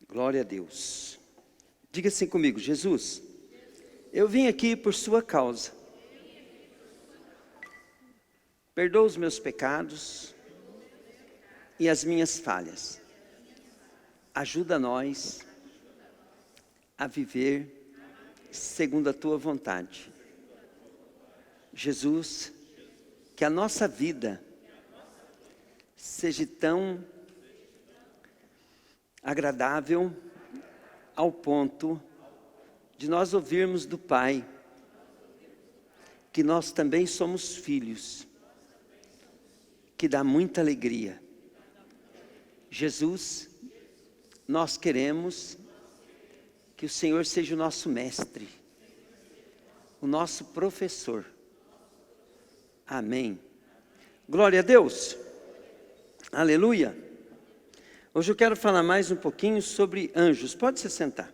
Glória a Deus. Diga assim comigo: Jesus, eu vim aqui por sua causa. Perdoa os meus pecados e as minhas falhas. Ajuda nós a viver segundo a tua vontade. Jesus, que a nossa vida seja tão agradável ao ponto de nós ouvirmos do Pai que nós também somos filhos, que dá muita alegria. Jesus, nós queremos que o Senhor seja o nosso mestre, o nosso professor. Amém. Glória a Deus. Aleluia. Hoje eu quero falar mais um pouquinho sobre anjos. Pode se sentar.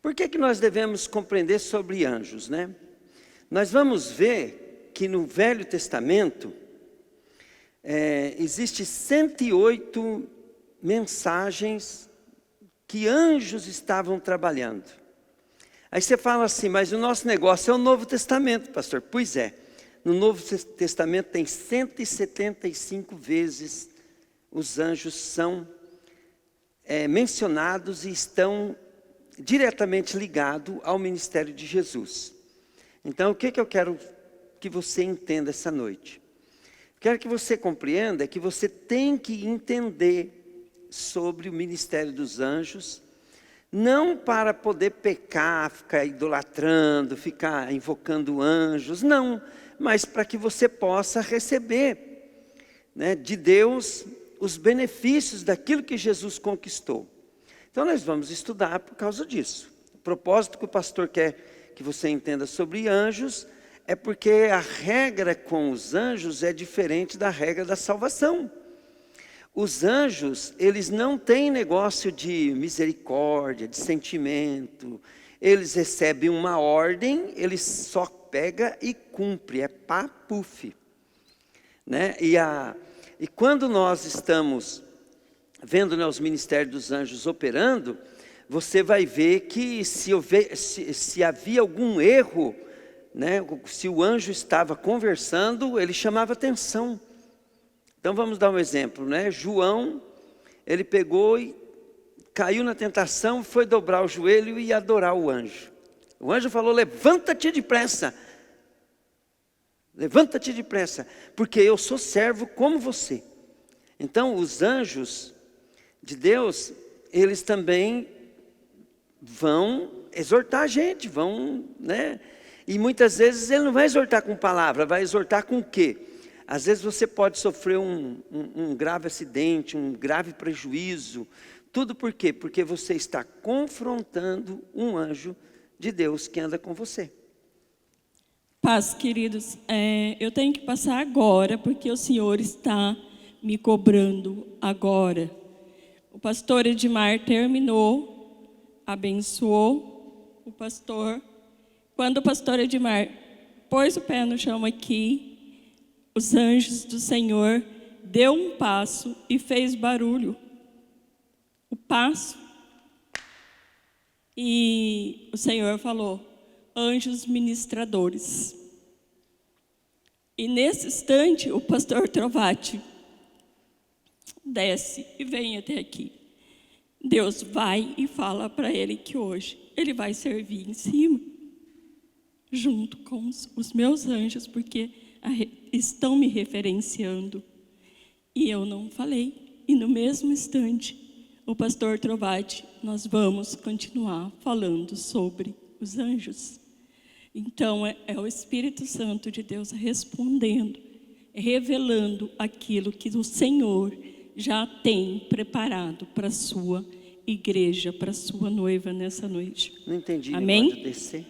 Por que nós devemos compreender sobre anjos, né? Nós vamos ver que no Velho Testamento existe 108 mensagens que anjos estavam trabalhando. Aí você fala assim, mas o nosso negócio é o Novo Testamento, pastor. Pois é. No Novo Testamento tem 175 vezes os anjos são mencionados e estão diretamente ligados ao ministério de Jesus. Então, o que eu quero que você entenda essa noite? Quero que você compreenda que você tem que entender sobre o ministério dos anjos, não para poder pecar, ficar idolatrando, ficar invocando anjos, não, mas para que você possa receber, né, de Deus os benefícios daquilo que Jesus conquistou. Então nós vamos estudar por causa disso. O propósito que o pastor quer que você entenda sobre anjos é porque a regra com os anjos é diferente da regra da salvação. Os anjos, eles não têm negócio de misericórdia, de sentimento. Eles recebem uma ordem, eles só pega e cumpre, é pá, puf, né? E quando nós estamos vendo, né, os ministérios dos anjos operando, você vai ver que se havia algum erro, né, se o anjo estava conversando, ele chamava atenção. Então vamos dar um exemplo, né? João, ele pegou e caiu na tentação, foi dobrar o joelho e adorar o anjo. O anjo falou: levanta-te depressa, levanta-te depressa, porque eu sou servo como você. Então os anjos de Deus, eles também vão exortar a gente, né? E muitas vezes ele não vai exortar com palavra, vai exortar com o quê? Às vezes você pode sofrer um grave acidente, um grave prejuízo. Tudo por quê? Porque você está confrontando um anjo de Deus que anda com você. Paz, queridos, eu tenho que passar agora, porque o Senhor está me cobrando agora. O pastor Edmar terminou, abençoou o pastor. Quando o pastor Edmar pôs o pé no chão aqui, os anjos do Senhor deu um passo e fez barulho. O passo. E o Senhor falou: anjos ministradores. E nesse instante, o pastor Trovati desce e vem até aqui. Deus vai e fala para ele que hoje ele vai servir em cima, junto com os meus anjos, porque estão me referenciando. E eu não falei. E no mesmo instante, o pastor Trovati, nós vamos continuar falando sobre os anjos. Então é o Espírito Santo de Deus respondendo, revelando aquilo que o Senhor já tem preparado para a sua igreja, para a sua noiva nessa noite. Não entendi. Amém? Pode descer.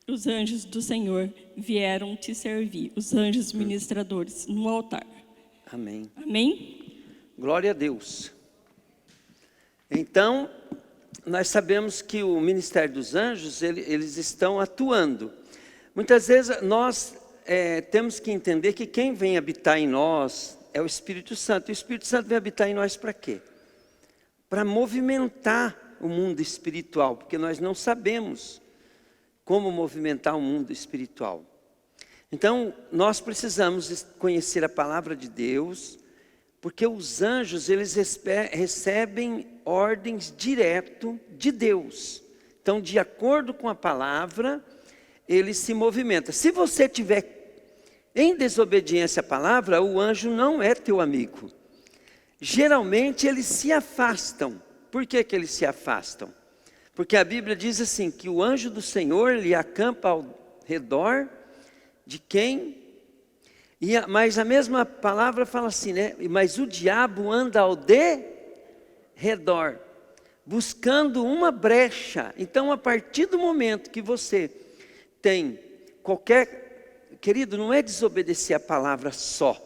Os anjos do Senhor vieram te servir, os anjos ministradores no altar. Amém. Amém? Glória a Deus. Então, nós sabemos que o ministério dos anjos, eles estão atuando. Muitas vezes nós temos que entender que quem vem habitar em nós, é o Espírito Santo. E o Espírito Santo vai habitar em nós para quê? Para movimentar o mundo espiritual, porque nós não sabemos como movimentar o mundo espiritual. Então, nós precisamos conhecer a palavra de Deus, porque os anjos, eles recebem ordens direto de Deus. Então, de acordo com a palavra, eles se movimentam. Se você tiver em desobediência à palavra, o anjo não é teu amigo. Geralmente, eles se afastam. Por que que eles se afastam? Porque a Bíblia diz assim, que o anjo do Senhor, ele acampa ao redor de quem? Mas a mesma palavra fala assim, né? Mas o diabo anda ao redor, buscando uma brecha. Então, a partir do momento que você tem qualquer... Querido, não é desobedecer a palavra só.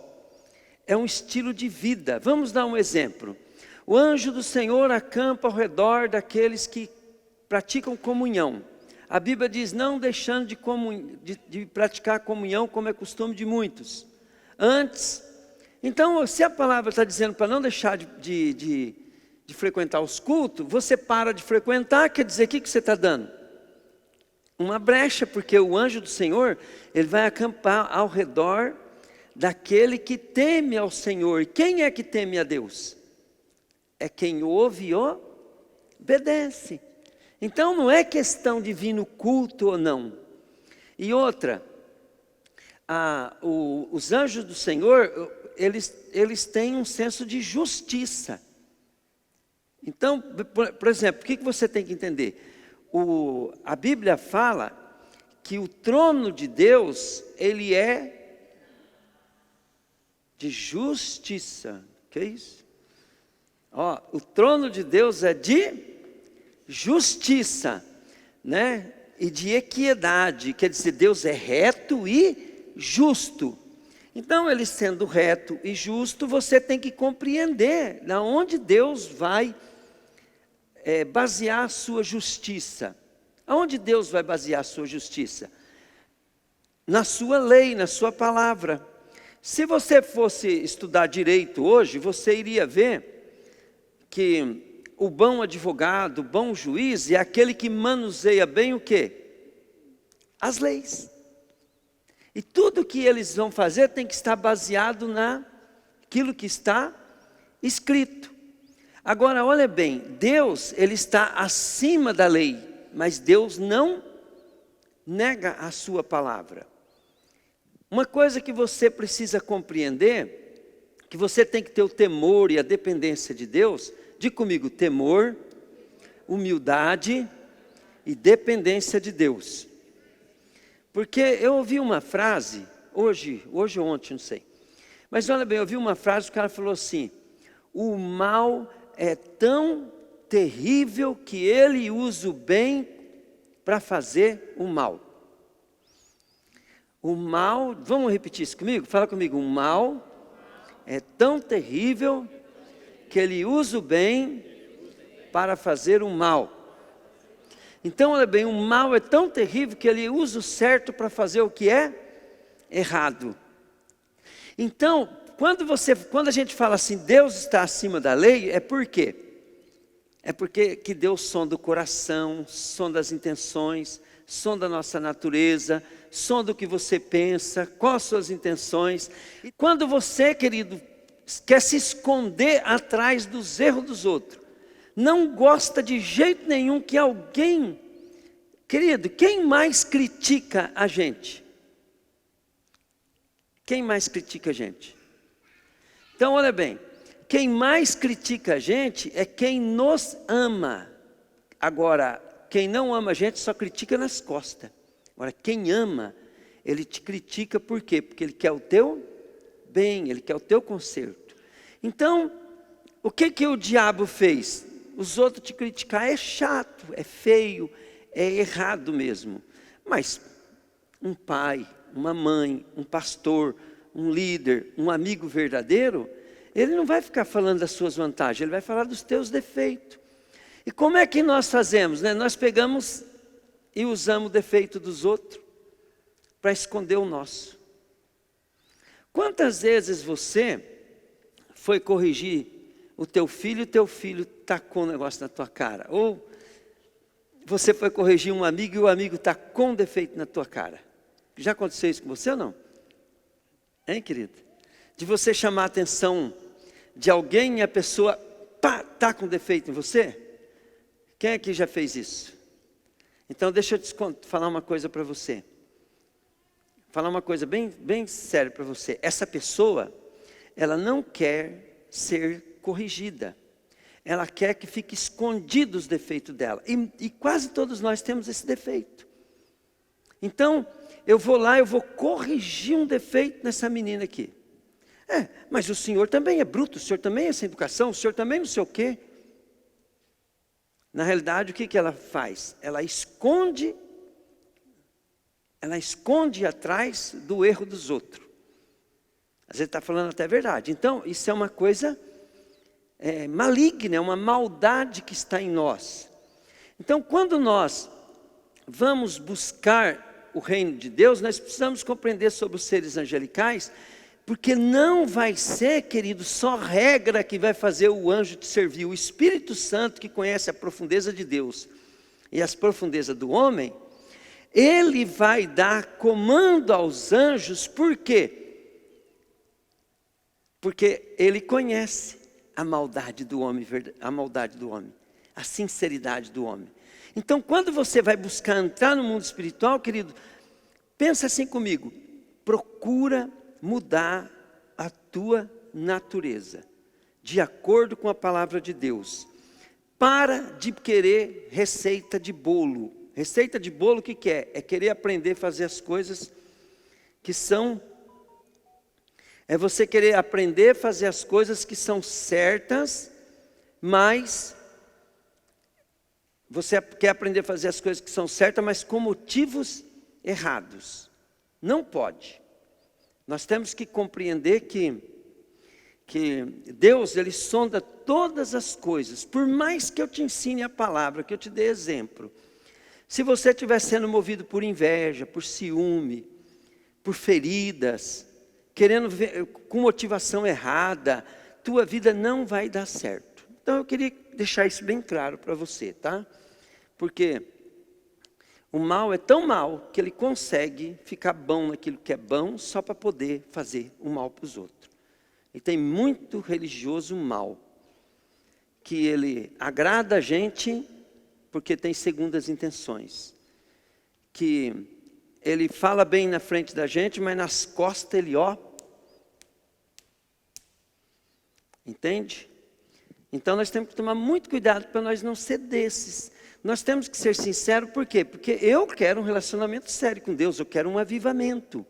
É um estilo de vida. Vamos dar um exemplo. O anjo do Senhor acampa ao redor daqueles que praticam comunhão. A Bíblia diz, não deixando de praticar comunhão como é costume de muitos. Antes, então se a palavra está dizendo para não deixar de frequentar os cultos, você para de frequentar, quer dizer, o que você está dando? Uma brecha, porque o anjo do Senhor, ele vai acampar ao redor daquele que teme ao Senhor. E quem é que teme a Deus? É quem ouve e obedece. Então não é questão de vir no culto ou não. E outra, os anjos do Senhor, eles têm um senso de justiça. Então, por exemplo, o que você tem que entender? A Bíblia fala que o trono de Deus, ele é de justiça. Que é isso? O trono de Deus é de justiça, né? E de equidade, quer dizer, Deus é reto e justo. Então, ele sendo reto e justo, você tem que compreender na onde Deus vai basear a sua justiça. Aonde Deus vai basear a sua justiça? Na sua lei, na sua palavra. Se você fosse estudar direito hoje, você iria ver que o bom advogado, o bom juiz é aquele que manuseia bem o quê? As leis. E tudo que eles vão fazer tem que estar baseado naquilo que está escrito. Agora, olha bem, Deus, ele está acima da lei, mas Deus não nega a sua palavra. Uma coisa que você precisa compreender, que você tem que ter o temor e a dependência de Deus. Diga comigo, temor, humildade e dependência de Deus. Porque eu ouvi uma frase, hoje ou ontem, não sei. Mas olha bem, eu ouvi uma frase, o cara falou assim, o mal é tão terrível que ele usa o bem para fazer o mal. O mal, vamos repetir isso comigo? Fala comigo, o mal é tão terrível que ele usa o bem para fazer o mal. Então, olha bem, o mal é tão terrível que ele usa o certo para fazer o que é errado. Então, quando a gente fala assim, Deus está acima da lei, é por quê? É porque que Deus sonda o coração, sonda as intenções, sonda a nossa natureza, sonda o que você pensa, quais as suas intenções. E quando você, querido, quer se esconder atrás dos erros dos outros, não gosta de jeito nenhum que alguém, querido, quem mais critica a gente? Quem mais critica a gente? Então, olha bem, quem mais critica a gente é quem nos ama. Agora, quem não ama a gente só critica nas costas. Agora, quem ama, ele te critica por quê? Porque ele quer o teu bem, ele quer o teu conserto. Então, o que o diabo fez? Os outros te criticar é chato, é feio, é errado mesmo. Mas um pai, uma mãe, um pastor, um líder, um amigo verdadeiro, ele não vai ficar falando das suas vantagens, ele vai falar dos teus defeitos. E como é que nós fazemos, né? Nós pegamos e usamos o defeito dos outros para esconder o nosso. Quantas vezes você foi corrigir o teu filho tacou um negócio na tua cara. Ou você foi corrigir um amigo e o amigo tacou um defeito na tua cara. Já aconteceu isso com você ou não? Hein, querido? De você chamar a atenção de alguém e a pessoa, pá, tá com defeito em você? Quem aqui já fez isso? Então deixa eu te falar uma coisa para você. Falar uma coisa bem séria para você. Essa pessoa, ela não quer ser corrigida. Ela quer que fique escondido os defeitos dela. E quase todos nós temos esse defeito. Então, eu vou lá, eu vou corrigir um defeito nessa menina aqui. Mas o senhor também é bruto, o senhor também é sem educação, o senhor também não sei o quê. Na realidade, o que ela faz? Ela esconde atrás do erro dos outros. Às vezes está falando até a verdade. Então, isso é uma coisa maligna, é uma maldade que está em nós. Então, quando nós vamos buscar o reino de Deus, nós precisamos compreender sobre os seres angelicais, porque não vai ser, querido, só regra que vai fazer o anjo te servir. O Espírito Santo, que conhece a profundeza de Deus e as profundezas do homem, ele vai dar comando aos anjos. Por quê? Porque ele conhece a maldade do homem, a sinceridade do homem. Então, quando você vai buscar entrar no mundo espiritual, querido, pensa assim comigo: procura mudar a tua natureza, de acordo com a palavra de Deus. Para de querer receita de bolo. Receita de bolo, o que é? É querer aprender a fazer as coisas que são... É você querer aprender a fazer as coisas que são certas, mas... Você quer aprender a fazer as coisas que são certas, mas com motivos errados. Não pode. Nós temos que compreender que Deus, Ele sonda todas as coisas. Por mais que eu te ensine a palavra, que eu te dê exemplo. Se você estiver sendo movido por inveja, por ciúme, por feridas, querendo ver, com motivação errada, tua vida não vai dar certo. Então eu queria deixar isso bem claro para você, tá? Porque o mal é tão mal que ele consegue ficar bom naquilo que é bom só para poder fazer o mal para os outros. E tem muito religioso mal, que ele agrada a gente porque tem segundas intenções. Que ele fala bem na frente da gente, mas nas costas ele, entende? Então nós temos que tomar muito cuidado para nós não ser desses. Nós temos que ser sinceros, por quê? Porque eu quero um relacionamento sério com Deus, eu quero um avivamento.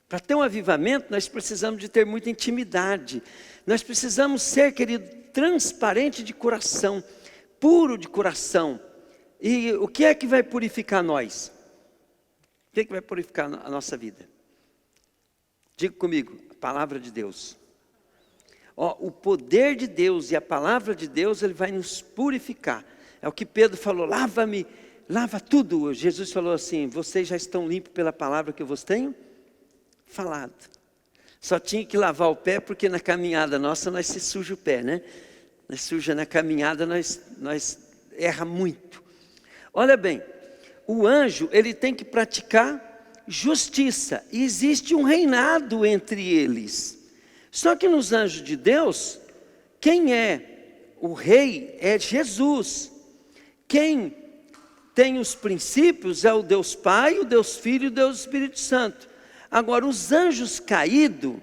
Para ter um avivamento, nós precisamos de ter muita intimidade. Nós precisamos ser, querido, transparente de coração, puro de coração. E o que é que vai purificar nós? O que é que vai purificar a nossa vida? Diga comigo, a palavra de Deus. O poder de Deus e a palavra de Deus, ele vai nos purificar. É o que Pedro falou: lava-me, lava tudo. Jesus falou assim: vocês já estão limpos pela palavra que eu vos tenho falado. Só tinha que lavar o pé, porque na caminhada nossa nós se suja o pé, né? Nós suja na caminhada, nós erra muito. Olha bem, o anjo, ele tem que praticar justiça. E existe um reinado entre eles. Só que nos anjos de Deus, quem é o rei é Jesus. Quem tem os princípios é o Deus Pai, o Deus Filho e o Deus Espírito Santo. Agora, os anjos caídos,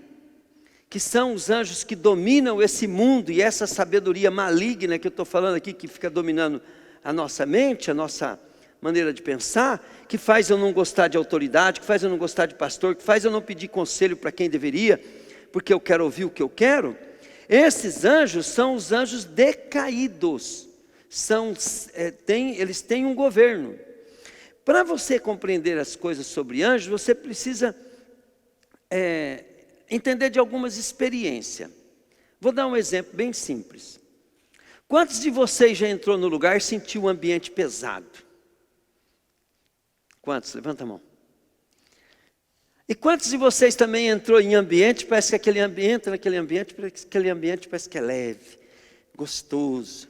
que são os anjos que dominam esse mundo e essa sabedoria maligna que eu estou falando aqui, que fica dominando a nossa mente, a nossa maneira de pensar, que faz eu não gostar de autoridade, que faz eu não gostar de pastor, que faz eu não pedir conselho para quem deveria, porque eu quero ouvir o que eu quero. Esses anjos são os anjos decaídos. Eles têm um governo. Para você compreender as coisas sobre anjos, você precisa entender de algumas experiências. Vou dar um exemplo bem simples. Quantos de vocês já entrou no lugar e sentiu um ambiente pesado? Quantos? Levanta a mão. E quantos de vocês também entrou em ambiente, parece que aquele ambiente parece que é leve, gostoso.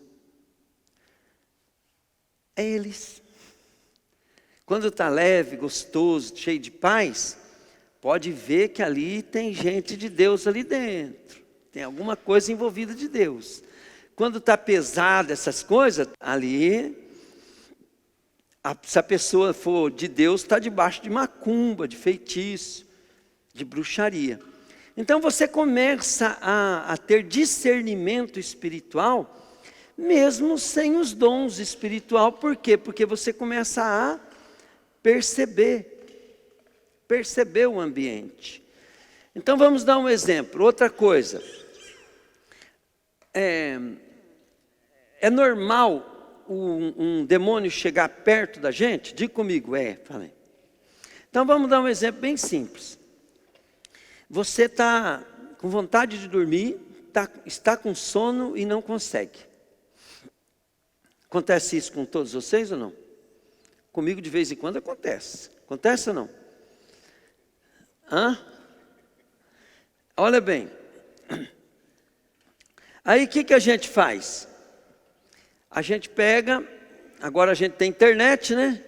É eles. Quando está leve, gostoso, cheio de paz, pode ver que ali tem gente de Deus ali dentro. Tem alguma coisa envolvida de Deus. Quando está pesado essas coisas, ali, se a pessoa for de Deus, está debaixo de macumba, de feitiço, de bruxaria. Então você começa a ter discernimento espiritual, mesmo sem os dons espiritual. Por quê? Porque você começa a perceber o ambiente. Então vamos dar um exemplo. Outra coisa, é normal um demônio chegar perto da gente? Diga comigo, falei. Então vamos dar um exemplo bem simples. Você está com vontade de dormir, está com sono e não consegue. Acontece isso com todos vocês ou não? Comigo de vez em quando acontece. Acontece ou não? Olha bem. Aí o que a gente faz? A gente pega, agora a gente tem internet, né?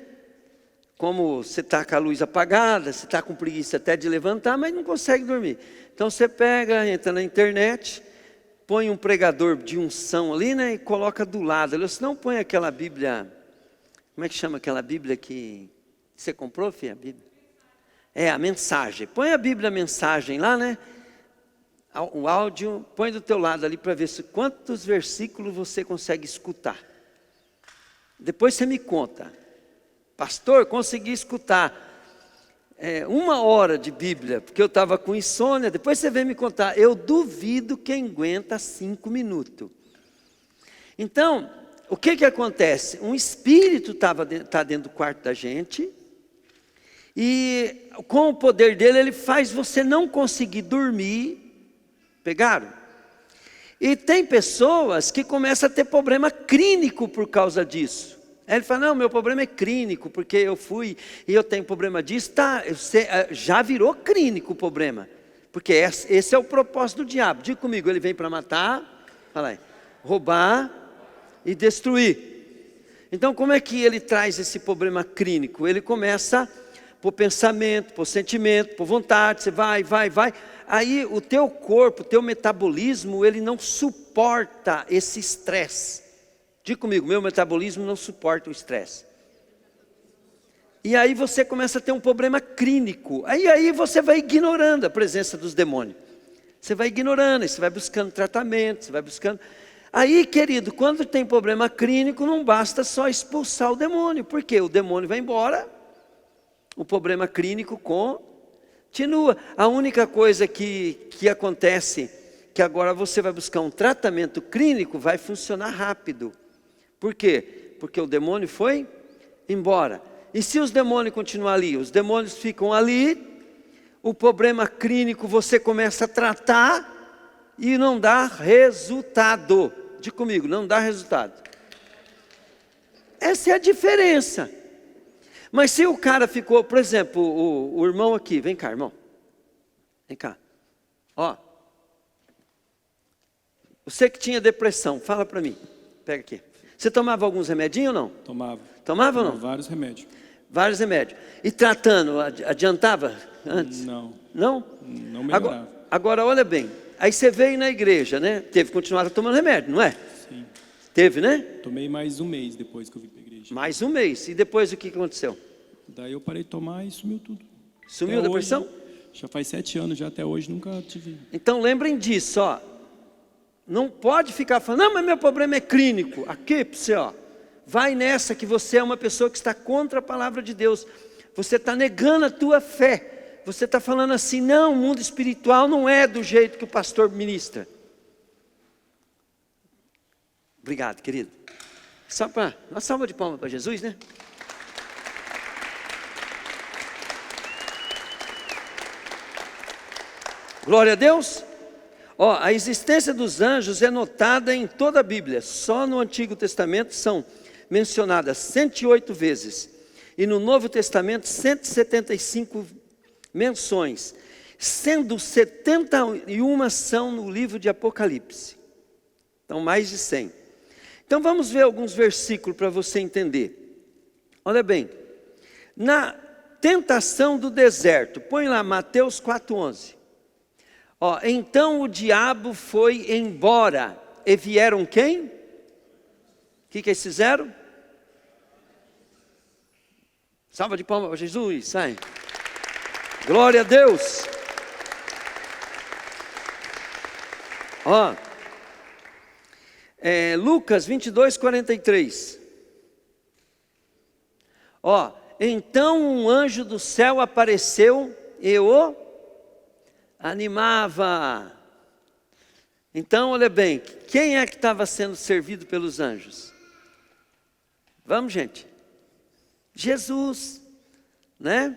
Como você está com a luz apagada, você está com preguiça até de levantar, mas não consegue dormir. Então você pega, entra na internet, põe um pregador de unção ali, né? E coloca do lado. Se não, põe aquela Bíblia, como é que chama aquela Bíblia que você comprou, filha? A Bíblia? A mensagem. Põe a Bíblia, a mensagem lá, né? O áudio, põe do teu lado ali para ver quantos versículos você consegue escutar. Depois você me conta. Pastor, consegui escutar 1 hora de Bíblia, porque eu estava com insônia. Depois você vem me contar. Eu duvido quem aguenta 5 minutos. Então, o que acontece? Um espírito está dentro do quarto da gente, e com o poder dele, ele faz você não conseguir dormir. Pegaram? E tem pessoas que começam a ter problema clínico por causa disso. Aí ele fala, não, meu problema é clínico, porque eu fui e eu tenho problema disso. Tá, já virou clínico o problema. Porque esse é o propósito do diabo. Diga comigo, ele vem para matar, fala aí, roubar e destruir. Então como é que ele traz esse problema clínico? Ele começa por pensamento, por sentimento, por vontade, você vai. Aí o teu corpo, o teu metabolismo, ele não suporta esse estresse. Diga comigo, meu metabolismo não suporta o estresse. E aí você começa a ter um problema clínico. Aí você vai ignorando a presença dos demônios. Você vai ignorando, você vai buscando tratamento, você vai buscando. Aí, querido, quando tem problema clínico, não basta só expulsar o demônio. Porque o demônio vai embora, o problema clínico continua. A única coisa que acontece, que agora você vai buscar um tratamento clínico, vai funcionar rápido. Por quê? Porque o demônio foi embora. E se os demônios continuam ali? Os demônios ficam ali, o problema clínico você começa a tratar e não dá resultado. Diga comigo, não dá resultado. Essa é a diferença. Mas se o cara ficou, por exemplo, o irmão aqui, vem cá, irmão. Vem cá. Ó. Você que tinha depressão, fala para mim. Pega aqui. Você tomava alguns remedinhos ou não? Tomava. Tomava ou não? Vários remédios. Vários remédios. E tratando, adiantava antes? Não. Não? Não melhorava. Agora, olha bem. Aí você veio na igreja, né? Teve que continuar tomando remédio, não é? Sim. Teve, né? Tomei mais um mês depois que eu vim para a igreja. Mais um mês. E depois o que aconteceu? Daí eu parei de tomar e sumiu tudo. Sumiu a depressão? Já faz 7 anos, já até hoje nunca tive. Então lembrem disso, ó. Não pode ficar falando, não, mas meu problema é clínico. Aqui para você, ó. Vai nessa que você é uma pessoa que está contra a palavra de Deus. Você está negando a tua fé. Você está falando assim, não, o mundo espiritual não é do jeito que o pastor ministra. Obrigado, querido. Só para uma salva de palmas para Jesus, né? Glória a Deus. Ó, a existência dos anjos é notada em toda a Bíblia. Só no Antigo Testamento são mencionadas 108 vezes. E no Novo Testamento 175 menções, sendo 71 são no livro de Apocalipse. Então, mais de 100. Então, vamos ver alguns versículos para você entender. Olha bem, na tentação do deserto, põe lá Mateus 4,11. Então o diabo foi embora, e vieram quem? O que eles fizeram? Salva de palmas para Jesus, sai. Glória a Deus. Lucas 22:43. Então um anjo do céu apareceu e o animava. Então, olha bem, quem é que estava sendo servido pelos anjos? Vamos, gente. Jesus, né?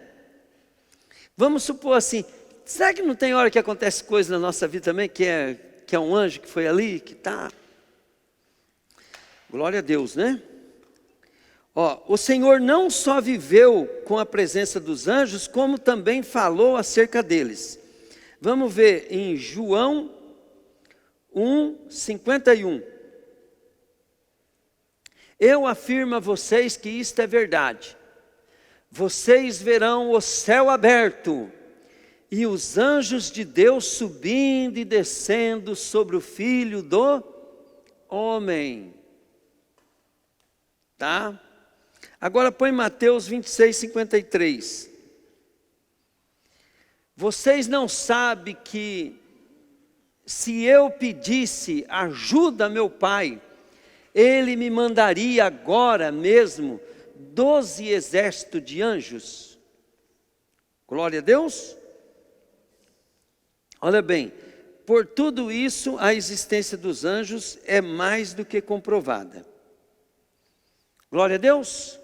Vamos supor assim, será que não tem hora que acontece coisa na nossa vida também, que é um anjo que foi ali, que está... Glória a Deus, né? O Senhor não só viveu com a presença dos anjos, como também falou acerca deles. Vamos ver em João 1:51. Eu afirmo a vocês que isto é verdade. Vocês verão o céu aberto e os anjos de Deus subindo e descendo sobre o Filho do Homem. Tá? Agora põe Mateus 26:53. Vocês não sabem que se eu pedisse ajuda a meu Pai, Ele me mandaria agora mesmo 12 exércitos de anjos? Glória a Deus. Olha bem, por tudo isso a existência dos anjos é mais do que comprovada. Glória a Deus.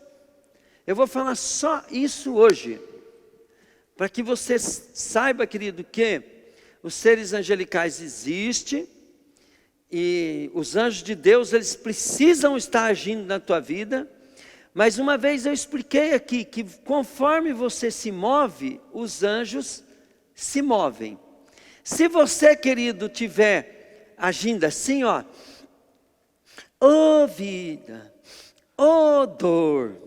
Eu vou falar só isso hoje, para que você saiba, querido, que os seres angelicais existem, e os anjos de Deus, eles precisam estar agindo na tua vida. Mas uma vez eu expliquei aqui, que conforme você se move, os anjos se movem. Se você, querido, tiver agindo assim, ô vida, ô dor,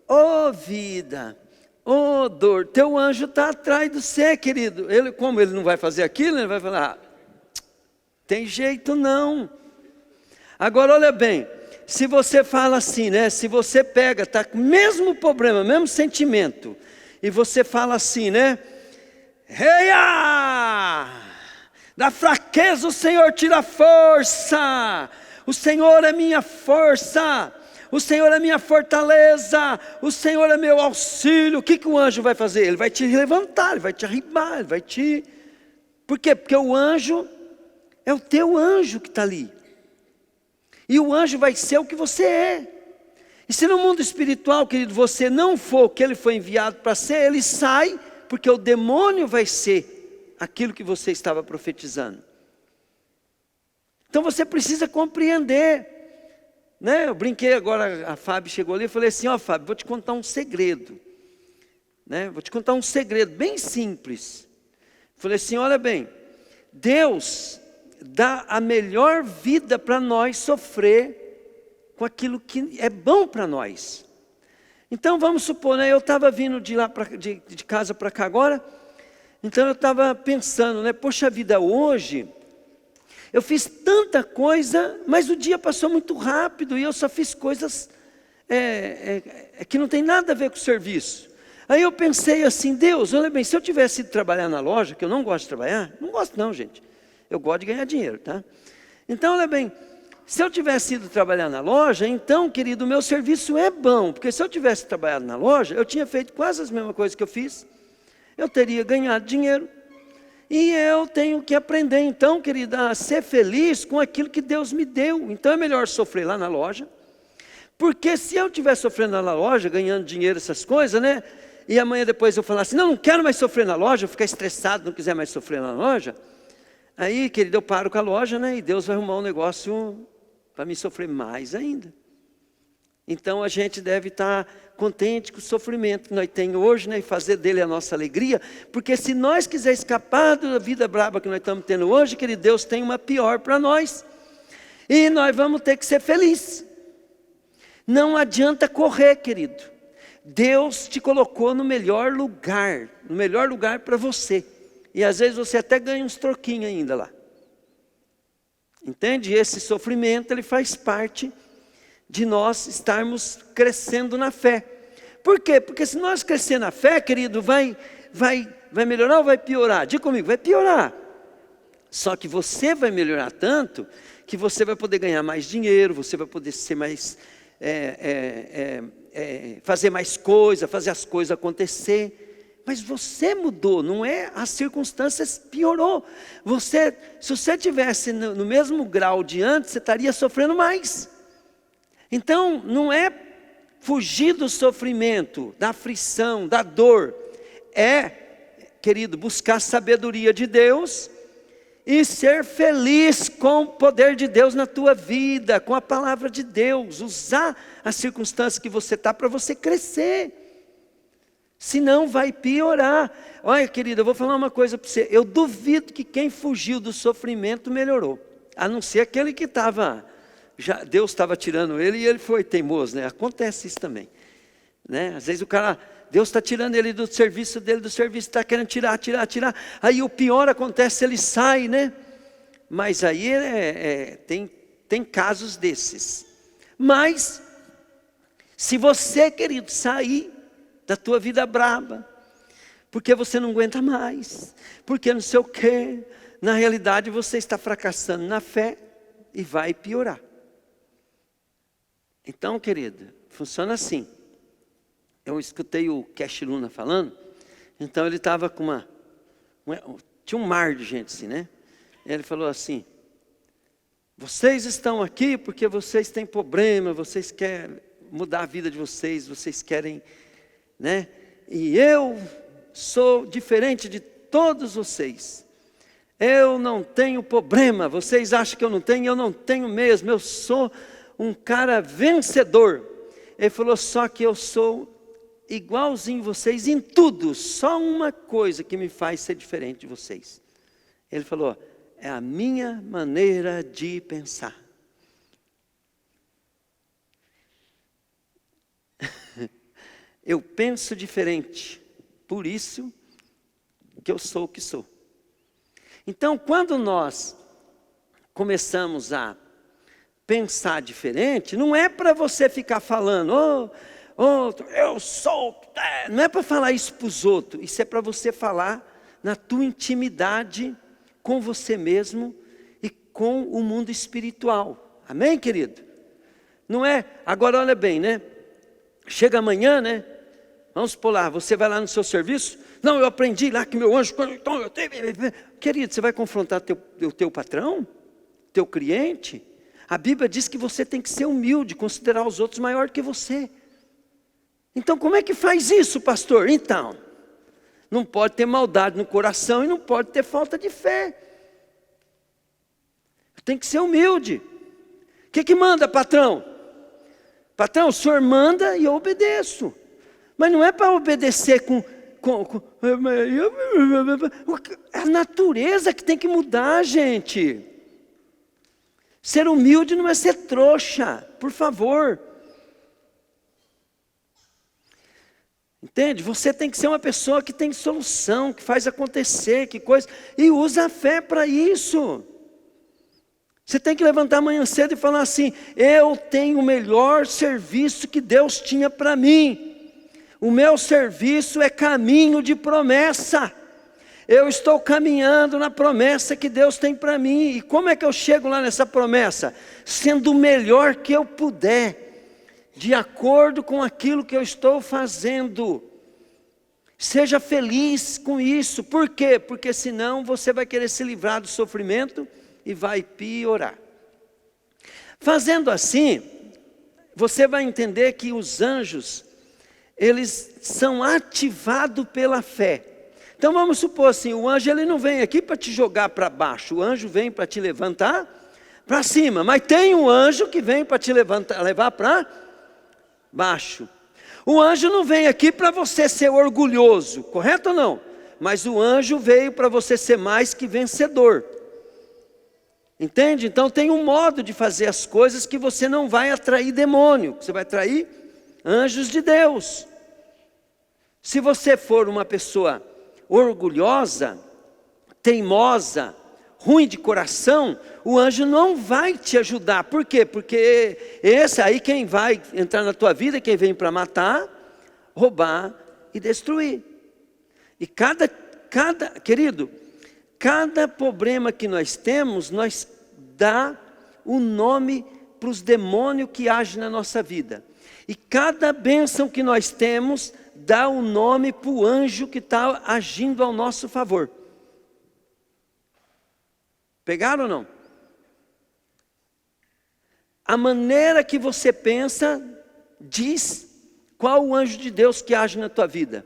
ô vida, ô dor, teu anjo está atrás de você, querido. Como ele não vai fazer aquilo, ele vai falar, tem jeito não. Agora olha bem, se você fala assim, né? Se você pega, está com o mesmo problema, mesmo sentimento, e você fala assim, né? Reia! Da fraqueza o Senhor tira força. O Senhor é minha força. O Senhor é minha fortaleza, o Senhor é meu auxílio. O que o anjo vai fazer? Ele vai te levantar, ele vai te arribar, ele vai te... Por quê? Porque o anjo é o teu anjo que está ali. E o anjo vai ser o que você é. E se no mundo espiritual, querido, você não for o que ele foi enviado para ser, ele sai, porque o demônio vai ser aquilo que você estava profetizando. Então você precisa compreender. Né? Eu brinquei agora, a Fábio chegou ali e falei assim, Fábio, vou te contar um segredo. Né? Vou te contar um segredo bem simples. Falei assim, olha bem, Deus dá a melhor vida para nós sofrer com aquilo que é bom para nós. Então vamos supor, né? Eu estava vindo de lá de casa para cá agora, então eu estava pensando, né? Poxa vida, hoje... eu fiz tanta coisa, mas o dia passou muito rápido e eu só fiz coisas que não tem nada a ver com o serviço. Aí eu pensei assim, Deus, olha bem, se eu tivesse ido trabalhar na loja, que eu não gosto de trabalhar, não gosto não, gente. Eu gosto de ganhar dinheiro, tá? Então, olha bem, se eu tivesse ido trabalhar na loja, então, querido, o meu serviço é bom, porque se eu tivesse trabalhado na loja, eu tinha feito quase as mesmas coisas que eu fiz, eu teria ganhado dinheiro. E eu tenho que aprender então, querida, a ser feliz com aquilo que Deus me deu. Então é melhor sofrer lá na loja. Porque se eu estiver sofrendo lá na loja, ganhando dinheiro, essas coisas, né? E amanhã depois eu falar assim, não quero mais sofrer na loja, eu ficar estressado, não quiser mais sofrer na loja. Aí, querido, eu paro com a loja, né? E Deus vai arrumar um negócio para me sofrer mais ainda. Então a gente deve estar contente com o sofrimento que nós temos hoje, né? E fazer dele a nossa alegria. Porque se nós quisermos escapar da vida braba que nós estamos tendo hoje, querido, Deus tem uma pior para nós. E nós vamos ter que ser felizes. Não adianta correr, querido. Deus te colocou no melhor lugar para você. E às vezes você até ganha uns troquinhos ainda lá. Entende? Esse sofrimento, ele faz parte de nós estarmos crescendo na fé. Por quê? Porque se nós crescer na fé, querido, vai melhorar ou vai piorar? Diga comigo, vai piorar. Só que você vai melhorar tanto que você vai poder ganhar mais dinheiro, você vai poder ser mais, fazer mais coisas, fazer as coisas acontecer. Mas você mudou, não é? As circunstâncias piorou. Se você estivesse no mesmo grau de antes, você estaria sofrendo mais. Então, não é fugir do sofrimento, da aflição, da dor. É, querido, buscar a sabedoria de Deus e ser feliz com o poder de Deus na tua vida, com a palavra de Deus. Usar as circunstâncias que você está para você crescer. Senão vai piorar. Olha, querido, eu vou falar uma coisa para você. Eu duvido que quem fugiu do sofrimento melhorou. A não ser aquele que estava... Deus estava tirando ele e ele foi teimoso, né? Acontece isso também, né? Às vezes Deus está tirando ele do serviço dele, está querendo tirar. Aí o pior acontece, ele sai, né? Mas aí tem casos desses. Mas, se você, querido, sair da tua vida braba, porque você não aguenta mais, porque não sei o quê, na realidade você está fracassando na fé e vai piorar. Então, querida, funciona assim. Eu escutei o Cash Luna falando, então ele estava com tinha um mar de gente assim, né? Ele falou assim: vocês estão aqui porque vocês têm problema, vocês querem mudar a vida de vocês, vocês querem, né? E eu sou diferente de todos vocês. Eu não tenho problema. Vocês acham que eu não tenho mesmo. Eu sou um cara vencedor. Ele falou, só que eu sou igualzinho vocês em tudo. Só uma coisa que me faz ser diferente de vocês. Ele falou, é a minha maneira de pensar. Eu penso diferente, por isso que eu sou o que sou. Então, quando nós começamos a pensar diferente, não é para você ficar falando, eu sou, não é para falar isso para os outros, isso é para você falar na tua intimidade com você mesmo e com o mundo espiritual. Amém, querido? Não é, agora olha bem, né? Chega amanhã, né? Vamos supor lá, você vai lá no seu serviço, não, eu aprendi lá que meu anjo, então eu tenho... Querido, você vai confrontar teu patrão, teu cliente? A Bíblia diz que você tem que ser humilde, considerar os outros maior que você. Então como é que faz isso, pastor? Então, não pode ter maldade no coração e não pode ter falta de fé. Tem que ser humilde. O que manda, patrão? Patrão, o senhor manda e eu obedeço. Mas não é para obedecer com a natureza que tem que mudar, gente. Ser humilde não é ser trouxa, por favor. Entende? Você tem que ser uma pessoa que tem solução, que faz acontecer, que coisa, e usa a fé para isso. Você tem que levantar amanhã cedo e falar assim, eu tenho o melhor serviço que Deus tinha para mim. O meu serviço é caminho de promessa. Eu estou caminhando na promessa que Deus tem para mim. E como é que eu chego lá nessa promessa? Sendo o melhor que eu puder, de acordo com aquilo que eu estou fazendo. Seja feliz com isso. Por quê? Porque senão você vai querer se livrar do sofrimento e vai piorar. Fazendo assim, você vai entender que os anjos, eles são ativados pela fé. Então vamos supor assim, o anjo ele não vem aqui para te jogar para baixo, o anjo vem para te levantar para cima. Mas tem um anjo que vem para te levar para baixo. O anjo não vem aqui para você ser orgulhoso, correto ou não? Mas o anjo veio para você ser mais que vencedor. Entende? Então tem um modo de fazer as coisas que você não vai atrair demônio, você vai atrair anjos de Deus. Se você for uma pessoa orgulhosa, teimosa, ruim de coração, o anjo não vai te ajudar. Por quê? Porque esse aí quem vai entrar na tua vida, quem vem para matar, roubar e destruir. E querido, cada problema que nós temos, nós dá um nome para os demônios que agem na nossa vida. E cada bênção que nós temos, dá um nome para o anjo que está agindo ao nosso favor. Pegaram ou não? A maneira que você pensa, diz qual o anjo de Deus que age na tua vida.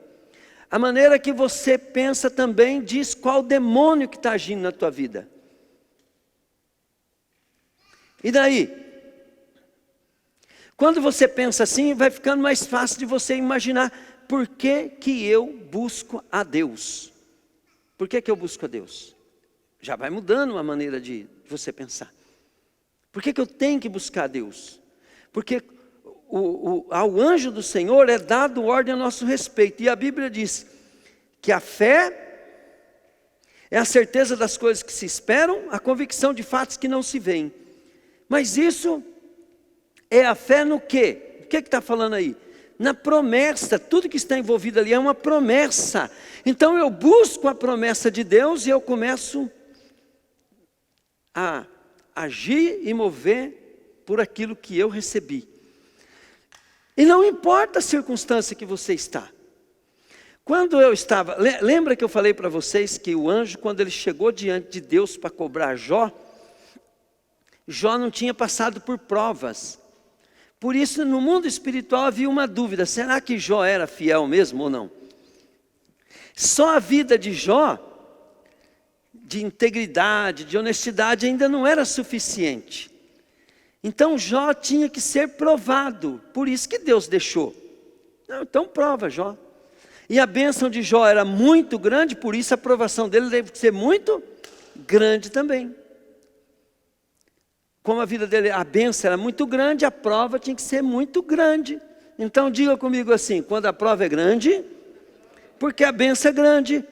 A maneira que você pensa também diz qual demônio que está agindo na tua vida. E daí? Quando você pensa assim, vai ficando mais fácil de você imaginar por que que eu busco a Deus. Por que que eu busco a Deus? Já vai mudando a maneira de você pensar. Por que que eu tenho que buscar a Deus? Porque ao anjo do Senhor é dado ordem a nosso respeito. E a Bíblia diz que a fé é a certeza das coisas que se esperam, a convicção de fatos que não se veem. Mas isso é a fé no quê? O que está falando aí? Na promessa, tudo que está envolvido ali é uma promessa. Então eu busco a promessa de Deus e eu começo a agir e mover por aquilo que eu recebi. E não importa a circunstância que você está. Quando eu estava, lembra que eu falei para vocês que o anjo, quando ele chegou diante de Deus para cobrar Jó, Jó não tinha passado por provas. Por isso no mundo espiritual havia uma dúvida, será que Jó era fiel mesmo ou não? Só a vida de Jó, de integridade, de honestidade, ainda não era suficiente. Então Jó tinha que ser provado, por isso que Deus deixou. Então prova Jó. E a bênção de Jó era muito grande, por isso a aprovação dele deve ser muito grande também. Como a vida dele, a bênção era muito grande, a prova tinha que ser muito grande. Então diga comigo assim, quando a prova é grande, porque a bênção é grande.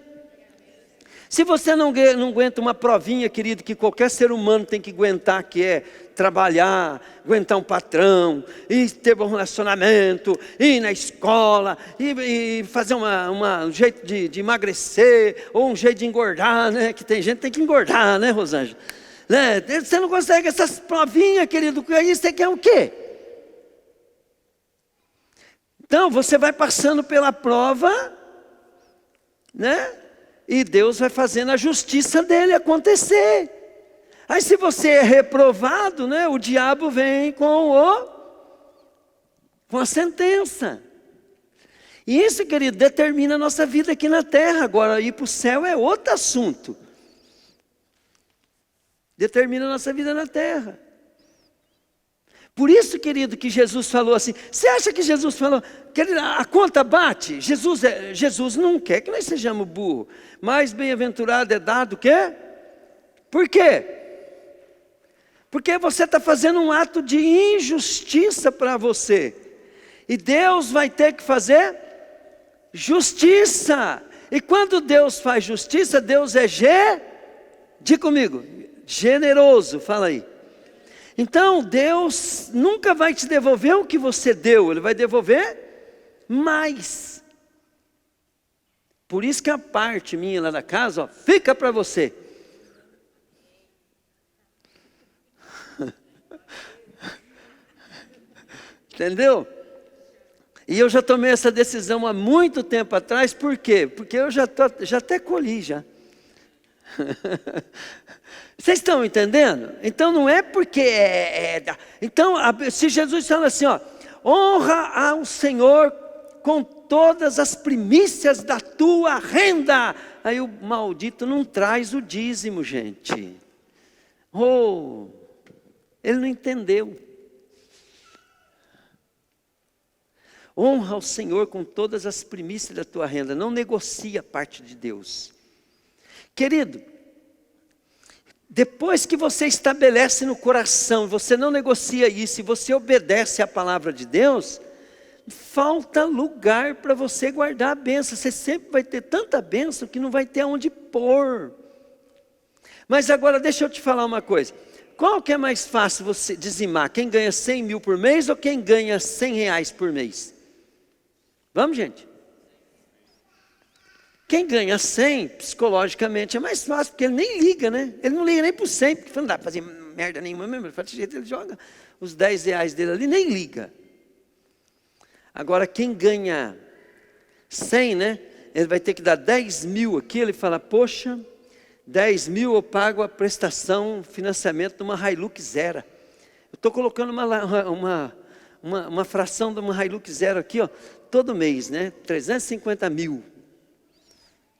Se você não aguenta uma provinha, querido, que qualquer ser humano tem que aguentar, que é trabalhar, aguentar um patrão, e ter bom relacionamento, ir na escola, e fazer um jeito de emagrecer, ou um jeito de engordar, né? Que tem gente que tem que engordar, né, Rosângela? Né? Você não consegue essas provinhas, querido, aí você quer o quê? Então, você vai passando pela prova, né? E Deus vai fazendo a justiça dele acontecer. Aí se você é reprovado, né, o diabo vem com a sentença. E isso, querido, determina a nossa vida aqui na terra. Agora, ir para o céu é outro assunto. Determina a nossa vida na terra. Por isso, querido, que Jesus falou assim, você acha que Jesus falou, querido, a conta bate? Jesus não quer que nós sejamos burros. Mais bem-aventurado é dado o quê? Por quê? Porque você está fazendo um ato de injustiça para você. E Deus vai ter que fazer justiça. E quando Deus faz justiça, Deus é diga comigo, generoso, fala aí. Então Deus nunca vai te devolver o que você deu, Ele vai devolver mais. Por isso que a parte minha lá da casa, ó, fica para você. Entendeu? E eu já tomei essa decisão há muito tempo atrás, por quê? Porque eu já até colhi já. Vocês estão entendendo? Então não é porque então se Jesus fala assim, ó, honra ao Senhor com todas as primícias da tua renda. Aí o maldito não traz o dízimo, gente. Ele não entendeu. Honra o Senhor com todas as primícias da tua renda. Não negocia a parte de Deus. Querido, depois que você estabelece no coração, você não negocia isso, e você obedece à palavra de Deus, falta lugar para você guardar a bênção. Você sempre vai ter tanta bênção que não vai ter aonde pôr. Mas agora deixa eu te falar uma coisa. Qual que é mais fácil você dizimar? Quem ganha 100 mil por mês ou quem ganha 100 reais por mês? Vamos, gente? Quem ganha 100, psicologicamente, é mais fácil, porque ele nem liga, né? Ele não liga nem por 100, porque não dá para fazer merda nenhuma mesmo. Ele joga os 10 reais dele ali, nem liga. Agora, quem ganha 100, né? Ele vai ter que dar 10 mil aqui, ele fala, poxa, 10 mil eu pago a prestação, financiamento de uma Hilux Zero. Eu estou colocando uma fração de uma Hilux Zero aqui, ó, todo mês, né? 350 mil.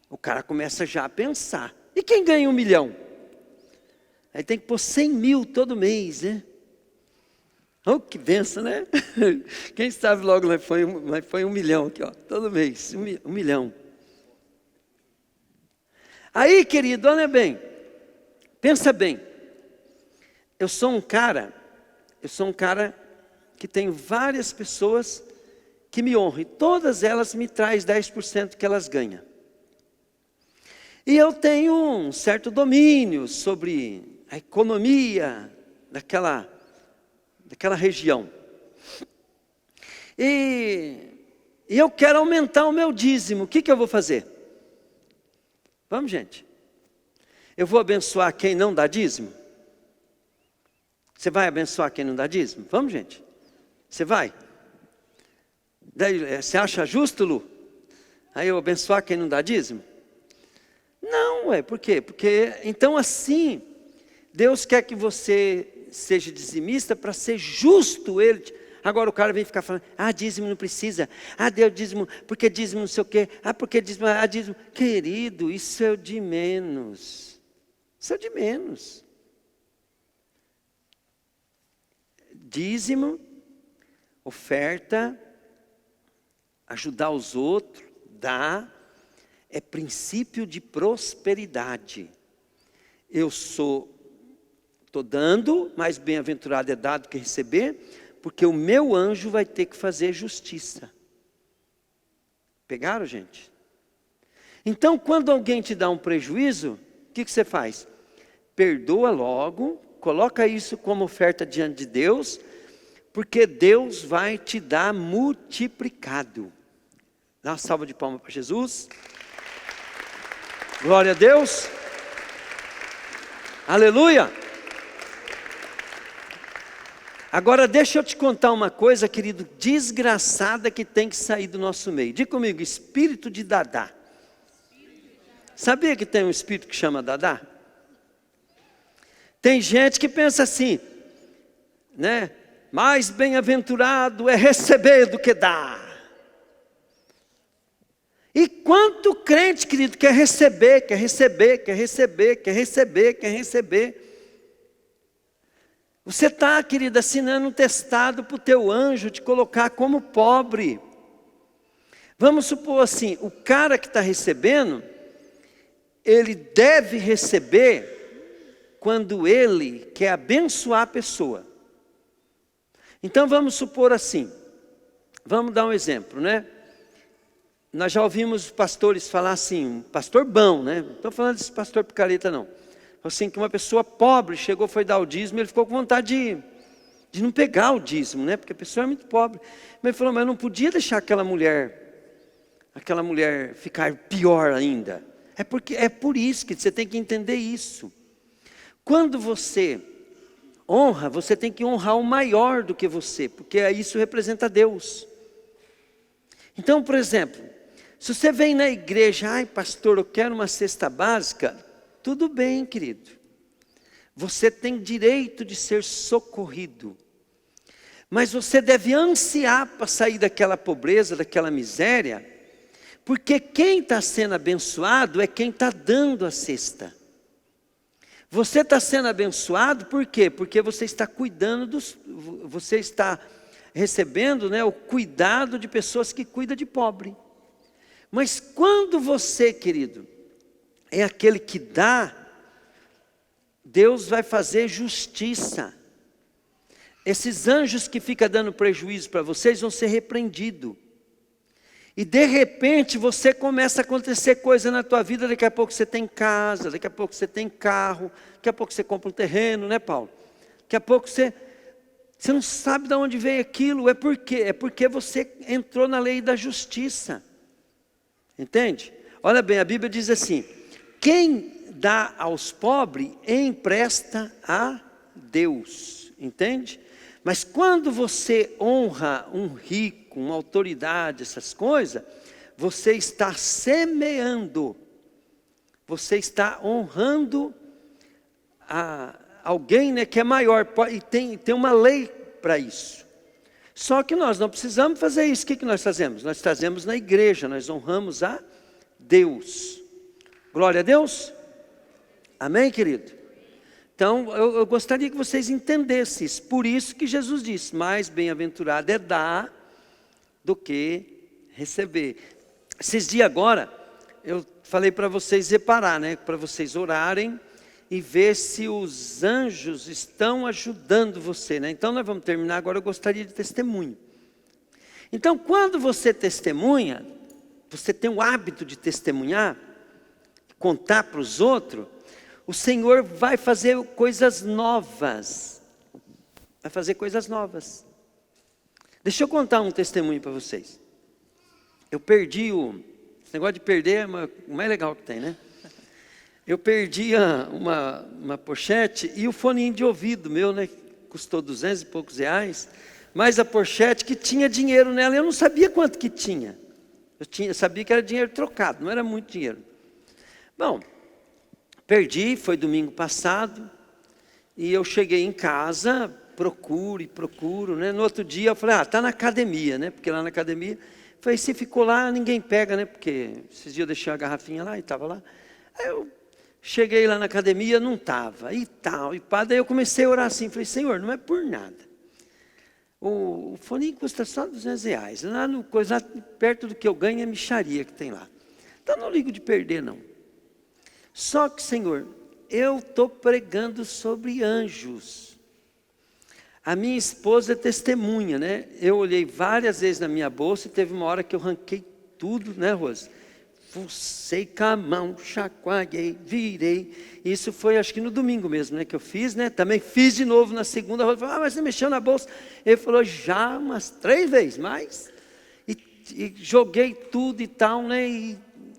O cara começa já a pensar. E quem ganha 1 milhão? Aí tem que pôr 100 mil todo mês, né? Oh, que benção, né? Quem sabe logo lá foi 1 milhão aqui, ó, todo mês, 1 milhão. Aí, querido, olha bem, pensa bem. Eu sou um cara que tenho várias pessoas que me honram, e todas elas me trazem 10% que elas ganham. E eu tenho um certo domínio sobre a economia daquela região. E eu quero aumentar o meu dízimo. O que eu vou fazer? Vamos, gente. Eu vou abençoar quem não dá dízimo? Você vai abençoar quem não dá dízimo? Vamos, gente. Você vai? Você acha justo, Lu? Aí eu abençoar quem não dá dízimo? Não, por quê? Porque, então assim, Deus quer que você seja dizimista para ser justo. Agora o cara vem ficar falando, dízimo não precisa, Deus dízimo, porque dízimo não sei o quê, porque dízimo, dízimo. Querido, isso é o de menos. Isso é o de menos. Dízimo, oferta, ajudar os outros, dar, é princípio de prosperidade. Eu estou dando, mais bem-aventurado é dado que receber, porque o meu anjo vai ter que fazer justiça. Pegaram, gente? Então, quando alguém te dá um prejuízo, o que você faz? Perdoa logo, coloca isso como oferta diante de Deus, porque Deus vai te dar multiplicado. Dá uma salva de palmas para Jesus. Glória a Deus. Aleluia. Agora deixa eu te contar uma coisa, querido, desgraçada que tem que sair do nosso meio. Diga comigo, espírito de Dadá. Sabia que tem um espírito que chama Dadá? Tem gente que pensa assim, né? Mais bem-aventurado é receber do que dar. E quanto crente, querido, quer receber, quer receber, quer receber, quer receber, quer receber. Você está, querido, assinando um testado para o teu anjo te colocar como pobre. Vamos supor assim, o cara que está recebendo, ele deve receber quando ele quer abençoar a pessoa. Então vamos supor assim, vamos dar um exemplo, né? Nós já ouvimos pastores falar assim, um pastor bom, né? Não estou falando desse pastor picareta não. Assim, que uma pessoa pobre chegou, foi dar o dízimo, ele ficou com vontade de não pegar o dízimo, né? Porque a pessoa é muito pobre. Mas ele falou, mas eu não podia deixar aquela mulher ficar pior ainda. É por isso que você tem que entender isso. Quando você honra, você tem que honrar o maior do que você, porque isso representa Deus. Então, por exemplo, se você vem na igreja, pastor, eu quero uma cesta básica, tudo bem, querido. Você tem direito de ser socorrido. Mas você deve ansiar para sair daquela pobreza, daquela miséria, porque quem está sendo abençoado é quem está dando a cesta. Você está sendo abençoado por quê? Porque você está cuidando você está recebendo, né, o cuidado de pessoas que cuidam de pobre. Mas quando você, querido, é aquele que dá, Deus vai fazer justiça. Esses anjos que ficam dando prejuízo para vocês vão ser repreendidos. E de repente você começa a acontecer coisa na tua vida, daqui a pouco você tem casa, daqui a pouco você tem carro, daqui a pouco você compra um terreno, né, Paulo? Daqui a pouco você não sabe de onde veio aquilo, é porque você entrou na lei da justiça. Entende? Olha bem, a Bíblia diz assim: quem dá aos pobres, empresta a Deus. Entende? Mas quando você honra um rico, uma autoridade, essas coisas, você está semeando, você está honrando alguém, né, que é maior, e tem uma lei para isso. Só que nós não precisamos fazer isso. O que nós fazemos? Nós fazemos na igreja, nós honramos a Deus. Glória a Deus. Amém, querido? Então, eu gostaria que vocês entendessem isso. Por isso que Jesus disse: mais bem-aventurado é dar do que receber. Esses dias agora, eu falei para vocês reparar, né? Para vocês orarem e ver se os anjos estão ajudando você, né? Então, nós vamos terminar agora. Eu gostaria de testemunho. Então, quando você testemunha, você tem o hábito de testemunhar, contar para os outros, o Senhor vai fazer coisas novas. Vai fazer coisas novas. Deixa eu contar um testemunho para vocês. Eu perdi esse negócio de perder é o mais legal que tem, né? Eu perdi uma pochete e o foninho de ouvido meu, né? Custou 200 e poucos reais. Mas a pochete que tinha dinheiro nela, eu não sabia quanto que tinha. Eu sabia que era dinheiro trocado, não era muito dinheiro. Bom, perdi, foi domingo passado, e eu cheguei em casa, procuro, né? No outro dia eu falei, está na academia, né? Porque lá na academia, falei, se ficou lá, ninguém pega, né? Porque esses dias eu deixei a garrafinha lá e estava lá. Aí eu cheguei lá na academia, não estava, e tal, e pá. Daí eu comecei a orar assim, falei, Senhor, não é por nada. O foninho custa só 200 reais, lá perto do que eu ganho é mixaria que tem lá. Então não ligo de perder não. Só que, Senhor, eu estou pregando sobre anjos. A minha esposa é testemunha, né? Eu olhei várias vezes na minha bolsa e teve uma hora que eu arranquei tudo, né, Rose? Fucei com a mão, chacoalhei, virei. Isso foi, acho que no domingo mesmo, né, que eu fiz, né? Também fiz de novo na segunda. Rose falou, mas você mexeu na bolsa? Ele falou, já umas 3 vezes mais. E joguei tudo e tal, né?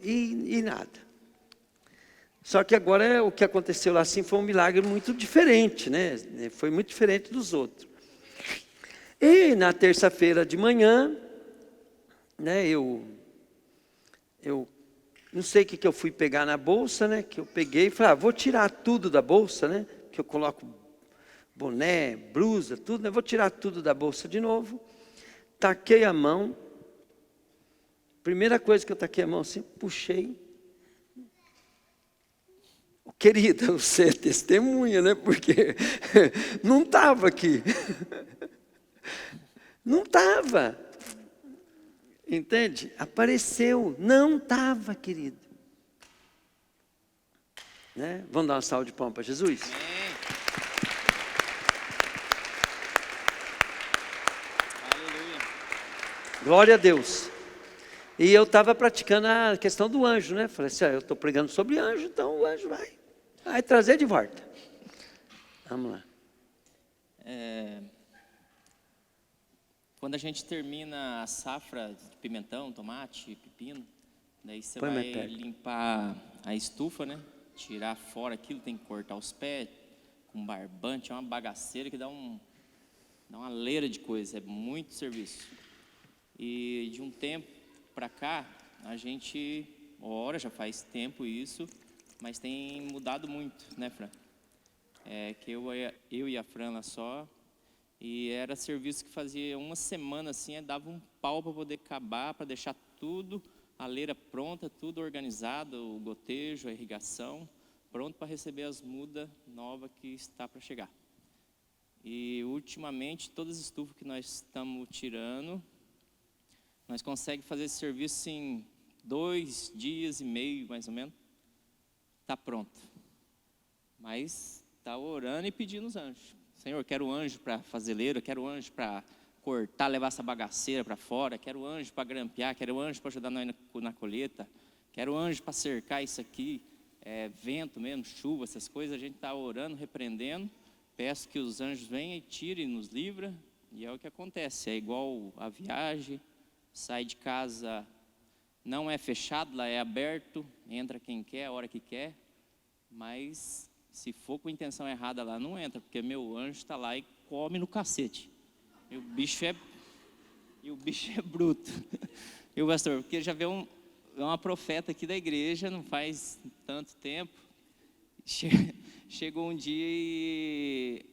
E nada. Só que agora o que aconteceu lá assim foi um milagre muito diferente, né? Foi muito diferente dos outros. E na terça-feira de manhã, né? Eu não sei o que eu fui pegar na bolsa, né? Que eu peguei e falei, vou tirar tudo da bolsa, né? Que eu coloco boné, blusa, tudo, né? Vou tirar tudo da bolsa de novo. Taquei a mão. Primeira coisa que eu taquei a mão assim, puxei. Querida, você é testemunha, né? Porque não estava aqui. Não estava. Entende? Apareceu. Não estava, querido. Né? Vamos dar uma salva de palmas para Jesus? Aleluia. Glória a Deus. E eu estava praticando a questão do anjo, né? Falei assim, eu estou pregando sobre anjo, então o anjo vai trazer de volta. Vamos lá. Quando a gente termina a safra de pimentão, tomate, pepino, daí você Põe mais vai perto. limpar a estufa, né? Tirar fora aquilo, tem que cortar os pés com barbante, é uma bagaceira que dá uma leira de coisa, é muito serviço. E de um tempo para cá, a gente ora, já faz tempo isso, mas tem mudado muito, né, Fran? Que eu e a Fran lá só, e era serviço que fazia uma semana assim, dava um pau para poder acabar, para deixar tudo, a leira pronta, tudo organizado, o gotejo, a irrigação, pronto para receber as mudas novas que está para chegar. E ultimamente, todas as estufas que nós estamos tirando, nós conseguimos fazer esse serviço em 2 dias e meio, mais ou menos. Está pronto. Mas está orando e pedindo os anjos. Senhor, quero anjo para fazeleiro, quero anjo para cortar, levar essa bagaceira para fora, quero anjo para grampear, quero anjo para ajudar nós na colheita, quero anjo para cercar isso aqui, vento mesmo, chuva, essas coisas. A gente está orando, repreendendo, peço que os anjos venham e tirem, nos livra, e é o que acontece. É igual a viagem, sai de casa, não é fechado, lá é aberto, entra quem quer, a hora que quer, mas se for com intenção errada lá, não entra, porque meu anjo está lá e come no cacete. E o bicho é bruto. E o pastor, porque já veio uma profeta aqui da igreja, não faz tanto tempo, chegou um dia e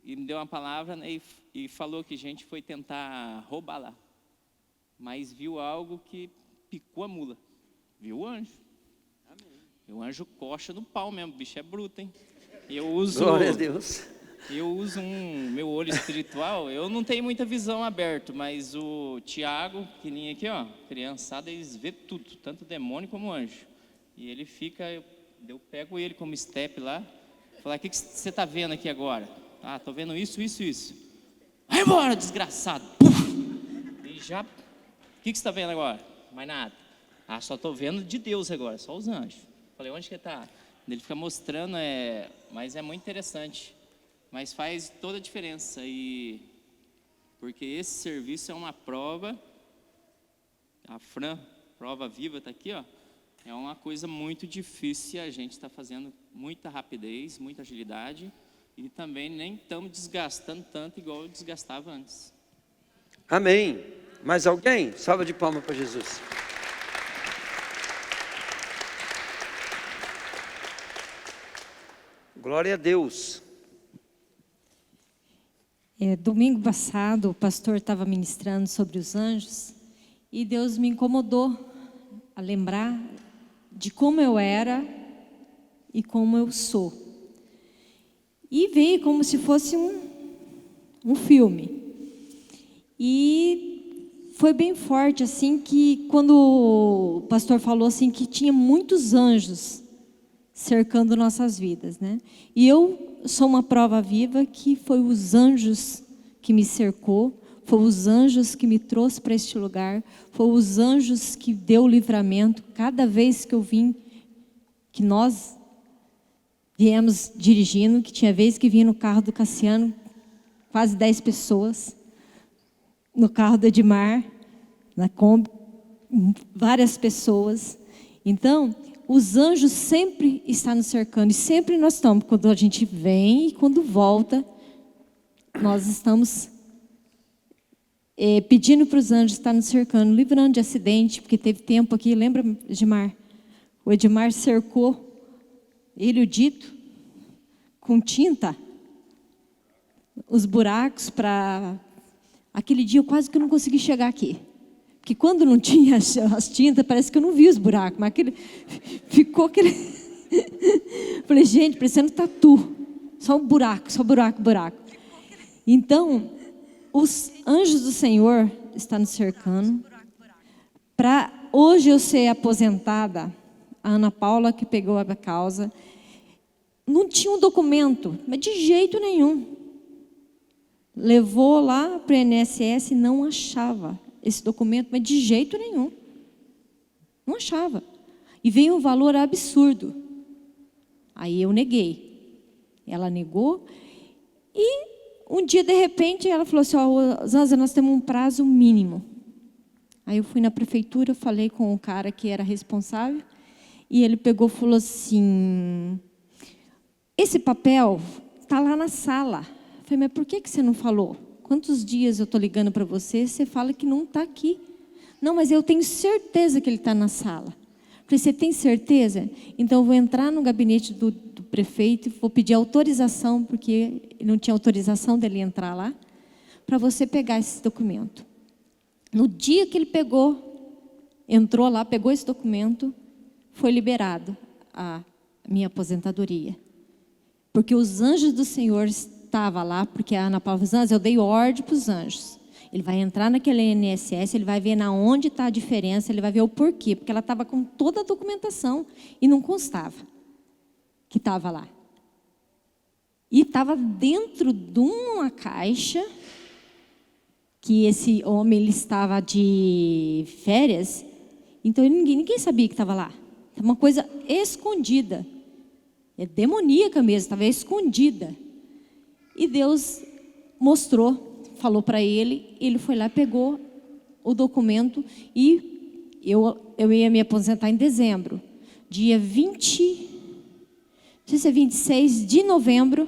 me deu uma palavra, né, e falou que a gente foi tentar roubar lá, mas viu algo que picou a mula, viu o anjo. Amém. E o anjo coxa no pau mesmo, o bicho é bruto, hein? Glória a Deus. Eu uso meu olho espiritual, eu não tenho muita visão aberta, mas o Tiago, pequenininho aqui, ó, criançada, eles vê tudo, tanto demônio como anjo. E ele fica, eu pego ele como step lá, falar, o que você está vendo aqui agora? Ah, estou vendo isso. Vai embora, desgraçado. Puf! E já, o que você está vendo agora? Mais nada. Ah, só estou vendo de Deus agora, só os anjos. Falei, onde que está? Ele fica mostrando, mas é muito interessante. Mas faz toda a diferença, porque esse serviço é uma prova, a Fran, prova viva, está aqui, ó, é uma coisa muito difícil, a gente está fazendo muita rapidez, muita agilidade, e também nem estamos desgastando tanto igual eu desgastava antes. Amém. Mais alguém? Salva de palmas para Jesus. Glória a Deus. Domingo passado, o pastor estava ministrando sobre os anjos e Deus me incomodou a lembrar de como eu era e como eu sou. E veio como se fosse um filme. E foi bem forte, assim, que quando o pastor falou assim que tinha muitos anjos cercando nossas vidas, né? E eu sou uma prova viva que foi os anjos que me cercou, foi os anjos que me trouxe para este lugar, foi os anjos que deu o livramento. Cada vez que eu vim, que nós viemos dirigindo, que tinha vez que vinha no carro do Cassiano, quase 10 pessoas, no carro do Edmar, na Kombi, várias pessoas. Então, os anjos sempre estão nos cercando, e sempre nós estamos, quando a gente vem e quando volta, nós estamos pedindo para os anjos estar nos cercando, livrando de acidente, porque teve tempo aqui, lembra, Edmar? O Edmar cercou ele e o Dito com tinta, os buracos para... Aquele dia eu quase que não consegui chegar aqui. Porque quando não tinha as tintas, parece que eu não vi os buracos, mas ficou aquele... Falei, gente, parecendo tatu. Só buraco. Então, os anjos do Senhor estão nos cercando. Para hoje eu ser aposentada, a Ana Paula que pegou a causa, não tinha um documento, mas de jeito nenhum. Levou lá para o INSS e não achava esse documento, mas de jeito nenhum. Não achava. E veio um valor absurdo. Aí eu neguei. Ela negou. E um dia, de repente, ela falou assim, Zanza, nós temos um prazo mínimo. Aí eu fui na prefeitura, falei com o cara que era responsável, e ele pegou e falou assim, esse papel está lá na sala. Eu falei, mas por que você não falou? Quantos dias eu estou ligando para você, você fala que não está aqui. Não, mas eu tenho certeza que ele está na sala. Eu falei, você tem certeza? Então eu vou entrar no gabinete do prefeito, vou pedir autorização, porque não tinha autorização dele entrar lá, para você pegar esse documento. No dia que ele entrou lá, pegou esse documento, foi liberado a minha aposentadoria. Porque os anjos do Senhor estava lá, porque a Ana Paula falou, eu dei ordem para os anjos. Ele vai entrar naquele INSS, ele vai ver na onde está a diferença, ele vai ver o porquê, porque ela estava com toda a documentação e não constava que estava lá. E estava dentro de uma caixa, que esse homem ele estava de férias, então ninguém sabia que estava lá. É uma coisa escondida. É demoníaca mesmo, estava escondida. E Deus mostrou, falou para ele, ele foi lá, pegou o documento e eu ia me aposentar em dezembro. Dia 20, não sei se é 26 de novembro,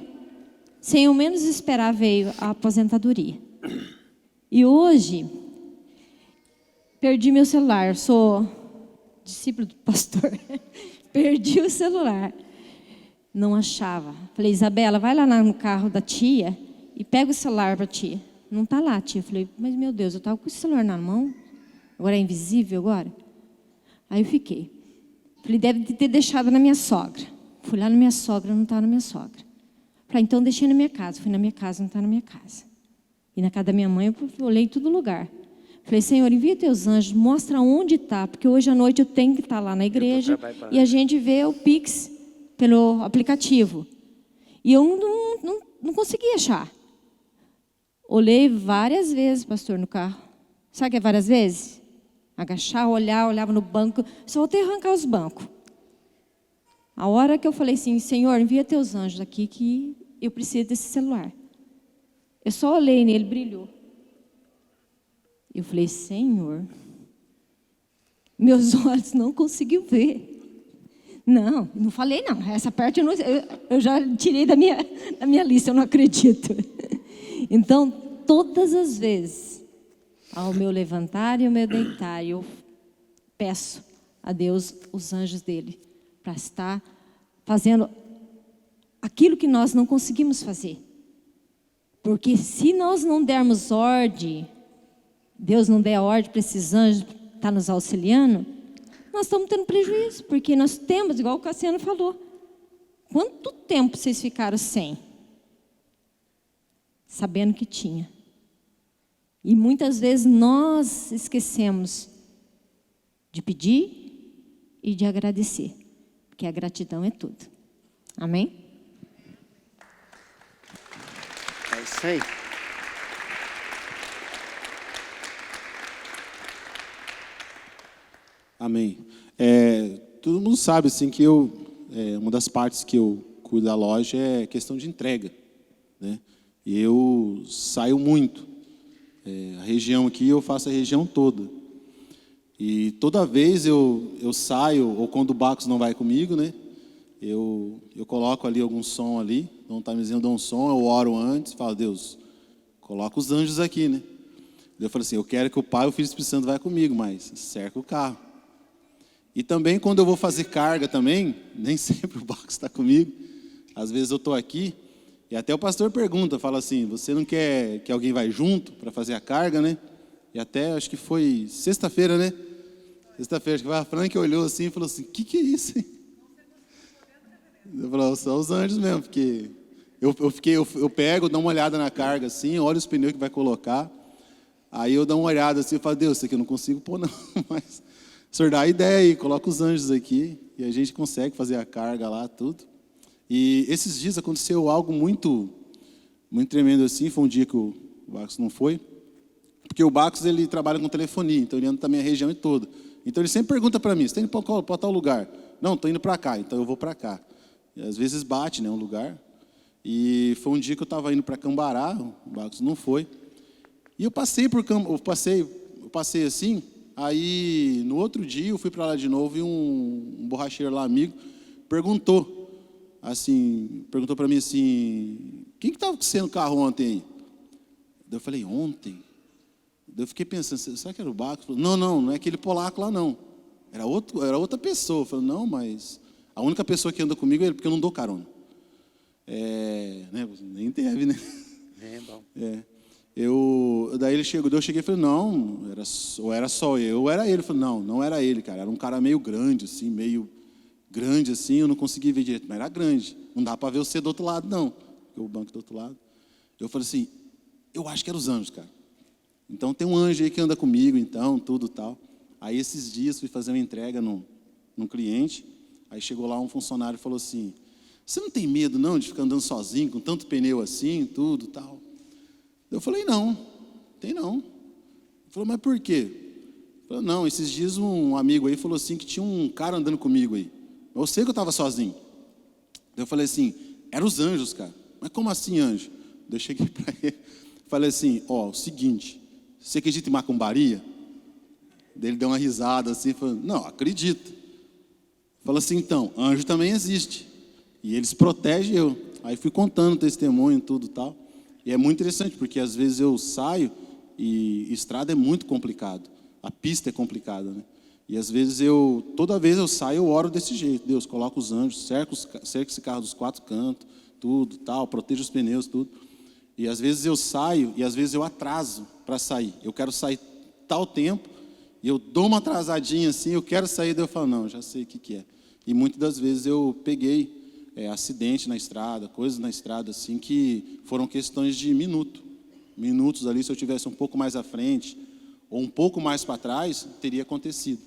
sem eu menos esperar, veio a aposentadoria. E hoje, perdi meu celular, eu sou discípulo do pastor, perdi o celular. Não achava. Falei, Isabela, vai lá no carro da tia e pega o celular para a tia. Não está lá, tia. Falei, mas meu Deus, eu estava com o celular na mão, agora é invisível agora? Aí eu fiquei. Falei, deve ter deixado na minha sogra. Fui lá na minha sogra, não estava na minha sogra. Falei, então deixei na minha casa. Fui na minha casa, não está na minha casa. E na casa da minha mãe, eu olhei em todo lugar. Falei, Senhor, envia teus anjos, mostra onde está, porque hoje à noite eu tenho que estar lá na igreja e a gente vê o Pix pelo aplicativo. E eu não consegui achar. Olhei várias vezes, pastor, no carro. Sabe o que é várias vezes? Agachar, olhar, olhava no banco. Só voltei a arrancar os bancos. A hora que eu falei assim, Senhor, envia teus anjos aqui que eu preciso desse celular. Eu só olhei nele, brilhou. Eu falei, Senhor, meus olhos não conseguiu ver. Não falei não. Essa parte eu já tirei da minha lista, eu não acredito. Então, todas as vezes, ao meu levantar e ao meu deitar, eu peço a Deus os anjos dele para estar fazendo aquilo que nós não conseguimos fazer. Porque se nós não dermos ordem, Deus não der ordem para esses anjos estar nos auxiliando, nós estamos tendo prejuízo, porque nós temos, igual o Cassiano falou, quanto tempo vocês ficaram sem? Sabendo que tinha. E muitas vezes nós esquecemos de pedir e de agradecer, porque a gratidão é tudo. Amém? É isso aí. Amém. Todo mundo sabe assim que uma das partes que eu cuido da loja é questão de entrega, né? E eu saio muito. A região aqui eu faço a região toda. E toda vez eu saio, ou quando o Bacos não vai comigo, né? Eu coloco ali algum som ali, dou um timezinho, dou um som, eu oro antes, falo, Deus, coloca os anjos aqui, né? Eu falo assim, eu quero que o Pai e o Filho e o Espírito Santo vai comigo, mas cerca o carro. E também quando eu vou fazer carga também, nem sempre o Bacos está comigo. Às vezes eu estou aqui, e até o pastor pergunta, fala assim, você não quer que alguém vai junto para fazer a carga, né? E até, acho que foi sexta-feira, né? Sexta-feira, acho que a Frank olhou assim e falou assim, que é isso, hein? Eu falei, são os anjos mesmo, porque eu pego, dou uma olhada na carga assim, olho os pneus que vai colocar, aí eu dou uma olhada assim e falo, Deus, isso aqui eu não consigo pôr não, mas o senhor dá a ideia aí, coloca os anjos aqui, e a gente consegue fazer a carga lá, tudo. E esses dias aconteceu algo muito, muito tremendo assim, foi um dia que o Bacos não foi, porque o Bacos ele trabalha com telefonia, então ele anda também a região toda. Então ele sempre pergunta para mim, você está indo para tal lugar? Não, estou indo para cá, então eu vou para cá. E às vezes bate, né, um lugar. E foi um dia que eu estava indo para Cambará, o Bacos não foi. E eu passei assim, aí no outro dia eu fui para lá de novo e um borracheiro lá, amigo, perguntou para mim assim, quem que estava com você no carro ontem aí? Daí eu falei, ontem? Daí eu fiquei pensando, será que era o Bacos? Não é aquele polaco lá não. Era outra pessoa. Eu falei, não, mas a única pessoa que anda comigo é ele, porque eu não dou carona. Né, nem deve, né? É bom. Daí ele chegou, daí eu cheguei e falei, não, era só eu, ou era ele. Eu falei, não era ele, cara. Era um cara meio grande, assim, eu não consegui ver direito, mas era grande. Não dá para ver você do outro lado, não. Porque o banco do outro lado. Eu falei assim, eu acho que eram os anjos, cara. Então tem um anjo aí que anda comigo, então, tudo tal. Aí esses dias fui fazer uma entrega num cliente, aí chegou lá um funcionário e falou assim, você não tem medo não de ficar andando sozinho, com tanto pneu assim, tudo tal? Eu falei, não, tem não. Ele falou, mas por quê? Eu falei, não, esses dias um amigo aí falou assim que tinha um cara andando comigo aí. Eu sei que eu estava sozinho. Eu falei assim, eram os anjos, cara. Mas como assim anjo? Eu cheguei para ele, falei assim, ó, o seguinte, você acredita em macumbaria? Ele deu uma risada assim, falou, não, acredito. Falou assim, então, anjo também existe. E eles protegem eu. Aí fui contando testemunho, tudo tal. E é muito interessante, porque às vezes eu saio e estrada é muito complicado. A pista é complicada, né? E às vezes toda vez eu saio, eu oro desse jeito. Deus, coloca os anjos, cerca esse carro dos 4 cantos, tudo, tal, proteja os pneus, tudo. E às vezes eu saio e às vezes eu atraso para sair. Eu quero sair tal tempo e eu dou uma atrasadinha assim, eu quero sair, daí eu falo, não, já sei o que é. E muitas das vezes eu peguei acidente na estrada, coisas na estrada assim que foram questões de minutos ali, se eu tivesse um pouco mais à frente ou um pouco mais para trás, teria acontecido.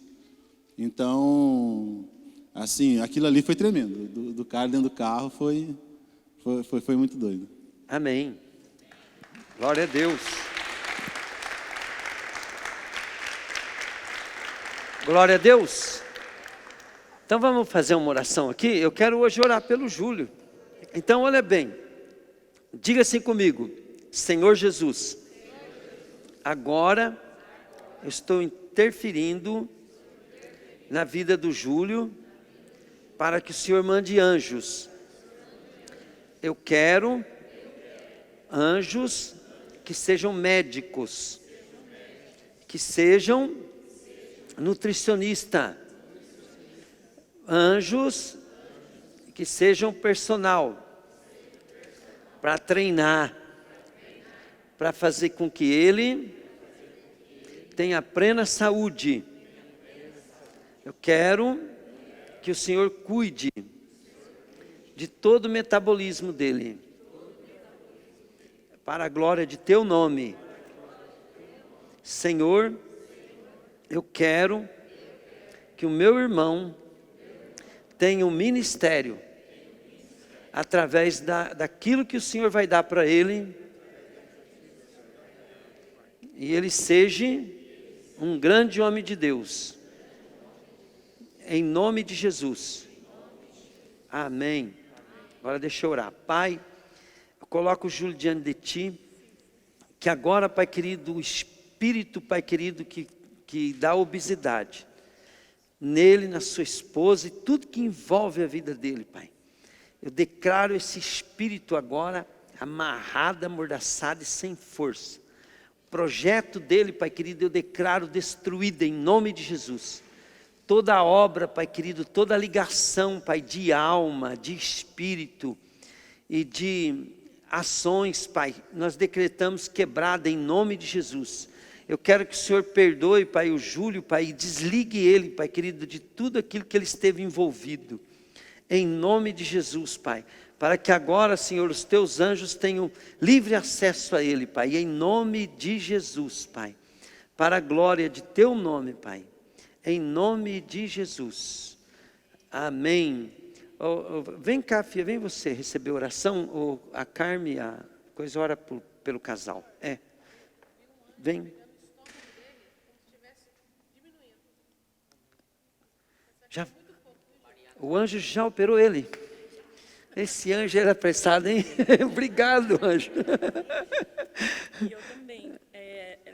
Então, assim, aquilo ali foi tremendo. Do cara dentro do carro foi muito doido. Amém. Glória a Deus. Glória a Deus. Então vamos fazer uma oração aqui. Eu quero hoje orar pelo Júlio. Então olha bem. Diga assim comigo. Senhor Jesus, agora eu estou interferindo na vida do Júlio para que o Senhor mande anjos. Eu quero anjos que sejam médicos, que sejam nutricionistas, anjos que sejam personal, para treinar, para fazer com que ele tenha plena saúde. Eu quero que o Senhor cuide de todo o metabolismo dele, para a glória de teu nome. Senhor, eu quero que o meu irmão tenha um ministério, através daquilo que o Senhor vai dar para ele, e ele seja um grande homem de Deus, em nome de Jesus, amém. Agora deixa eu orar. Pai, eu coloco o Júlio diante de Ti, que agora, Pai querido, o Espírito, Pai querido, que dá obesidade, nele, na sua esposa, e tudo que envolve a vida dele, Pai. Eu declaro esse espírito agora, amarrado, amordaçado e sem força. O projeto dele, Pai querido, eu declaro destruído em nome de Jesus. Toda a obra, Pai querido, toda a ligação, Pai, de alma, de espírito e de ações, Pai, nós decretamos quebrada em nome de Jesus. Eu quero que o Senhor perdoe, Pai, o Júlio, Pai, e desligue ele, Pai querido, de tudo aquilo que ele esteve envolvido. Em nome de Jesus, Pai. Para que agora, Senhor, os teus anjos tenham livre acesso a ele, Pai. Em nome de Jesus, Pai. Para a glória de teu nome, Pai. Em nome de Jesus. Amém. Vem cá, filha, vem você receber oração. Ou a Carme, a coisa, ora pelo casal. Vem. Já, o anjo já operou ele. Esse anjo era apressado, hein? Obrigado, anjo. E eu também.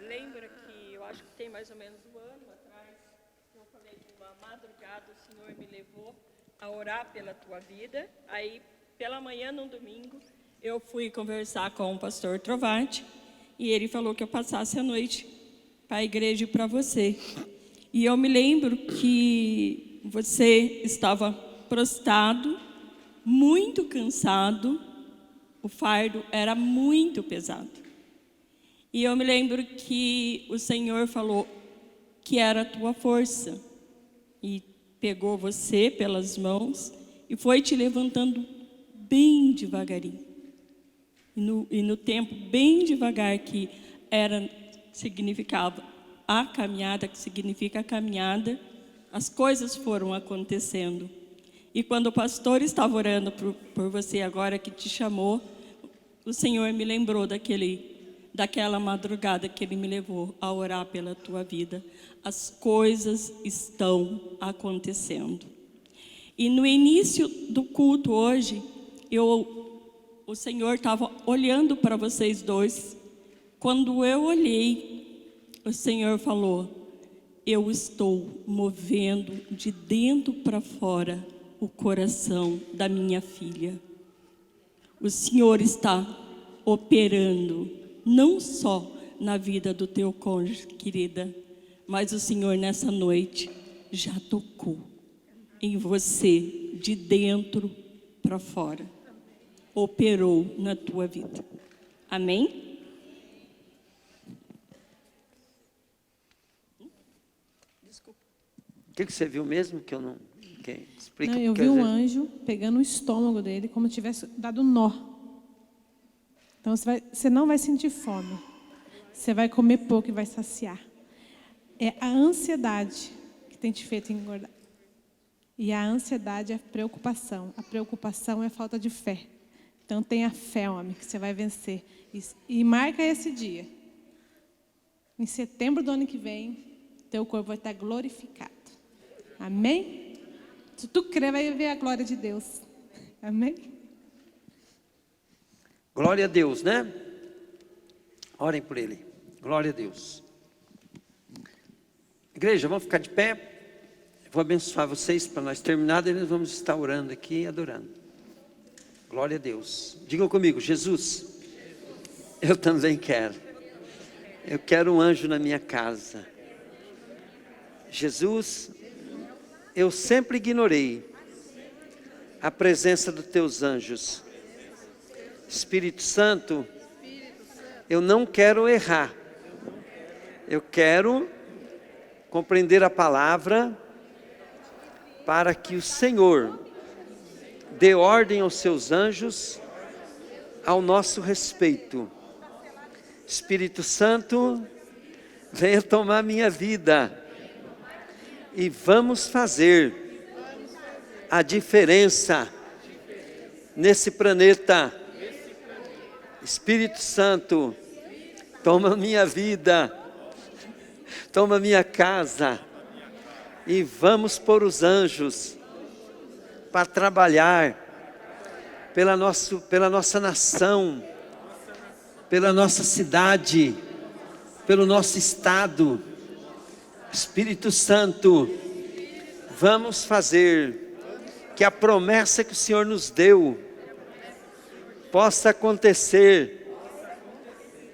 Lembra que eu acho que tem mais ou menos um ano atrás, eu falei que uma madrugada o Senhor me levou a orar pela tua vida. Aí, pela manhã, num domingo, eu fui conversar com o pastor Trovati e ele falou que eu passasse a noite para a igreja e para você. E eu me lembro que você estava prostrado, muito cansado, o fardo era muito pesado. E eu me lembro que o Senhor falou que era a tua força, e pegou você pelas mãos e foi te levantando bem devagarinho. E no tempo bem devagar que significava a caminhada, que significa a caminhada, as coisas foram acontecendo. E quando o pastor estava orando por você agora, que te chamou, o Senhor me lembrou daquela madrugada que Ele me levou a orar pela tua vida. As coisas estão acontecendo. E no início do culto hoje, o Senhor estava olhando para vocês dois. Quando eu olhei, o Senhor falou: eu estou movendo de dentro para fora o coração da minha filha. O Senhor está operando não só na vida do teu cônjuge, querida, mas o Senhor nessa noite já tocou em você de dentro para fora. Operou na tua vida. Amém? O que você viu mesmo que eu não... Explica. Não, eu vi um anjo pegando o estômago dele como se tivesse dado nó. Então você não vai sentir fome. Você vai comer pouco e vai saciar. É a ansiedade que tem te feito engordar. E a ansiedade é preocupação. A preocupação é falta de fé. Então tenha fé, homem, que você vai vencer. E marca esse dia. Em setembro do ano que vem, teu corpo vai estar glorificado. Amém? Se tu crer, vai ver a glória de Deus. Amém? Glória a Deus, né? Orem por ele. Glória a Deus. Igreja, vamos ficar de pé. Vou abençoar vocês para nós terminar. E nós vamos estar orando aqui e adorando. Glória a Deus. Digam comigo: Jesus, eu também quero. Eu quero um anjo na minha casa. Jesus, eu sempre ignorei a presença dos teus anjos. Espírito Santo, eu não quero errar. Eu quero compreender a palavra para que o Senhor dê ordem aos seus anjos ao nosso respeito. Espírito Santo, venha tomar minha vida e vamos fazer a diferença nesse planeta. Espírito Santo, toma minha vida, toma minha casa e vamos pôr os anjos para trabalhar pela nossa nação, pela nossa cidade, pelo nosso estado. Espírito Santo, vamos fazer que a promessa que o Senhor nos deu possa acontecer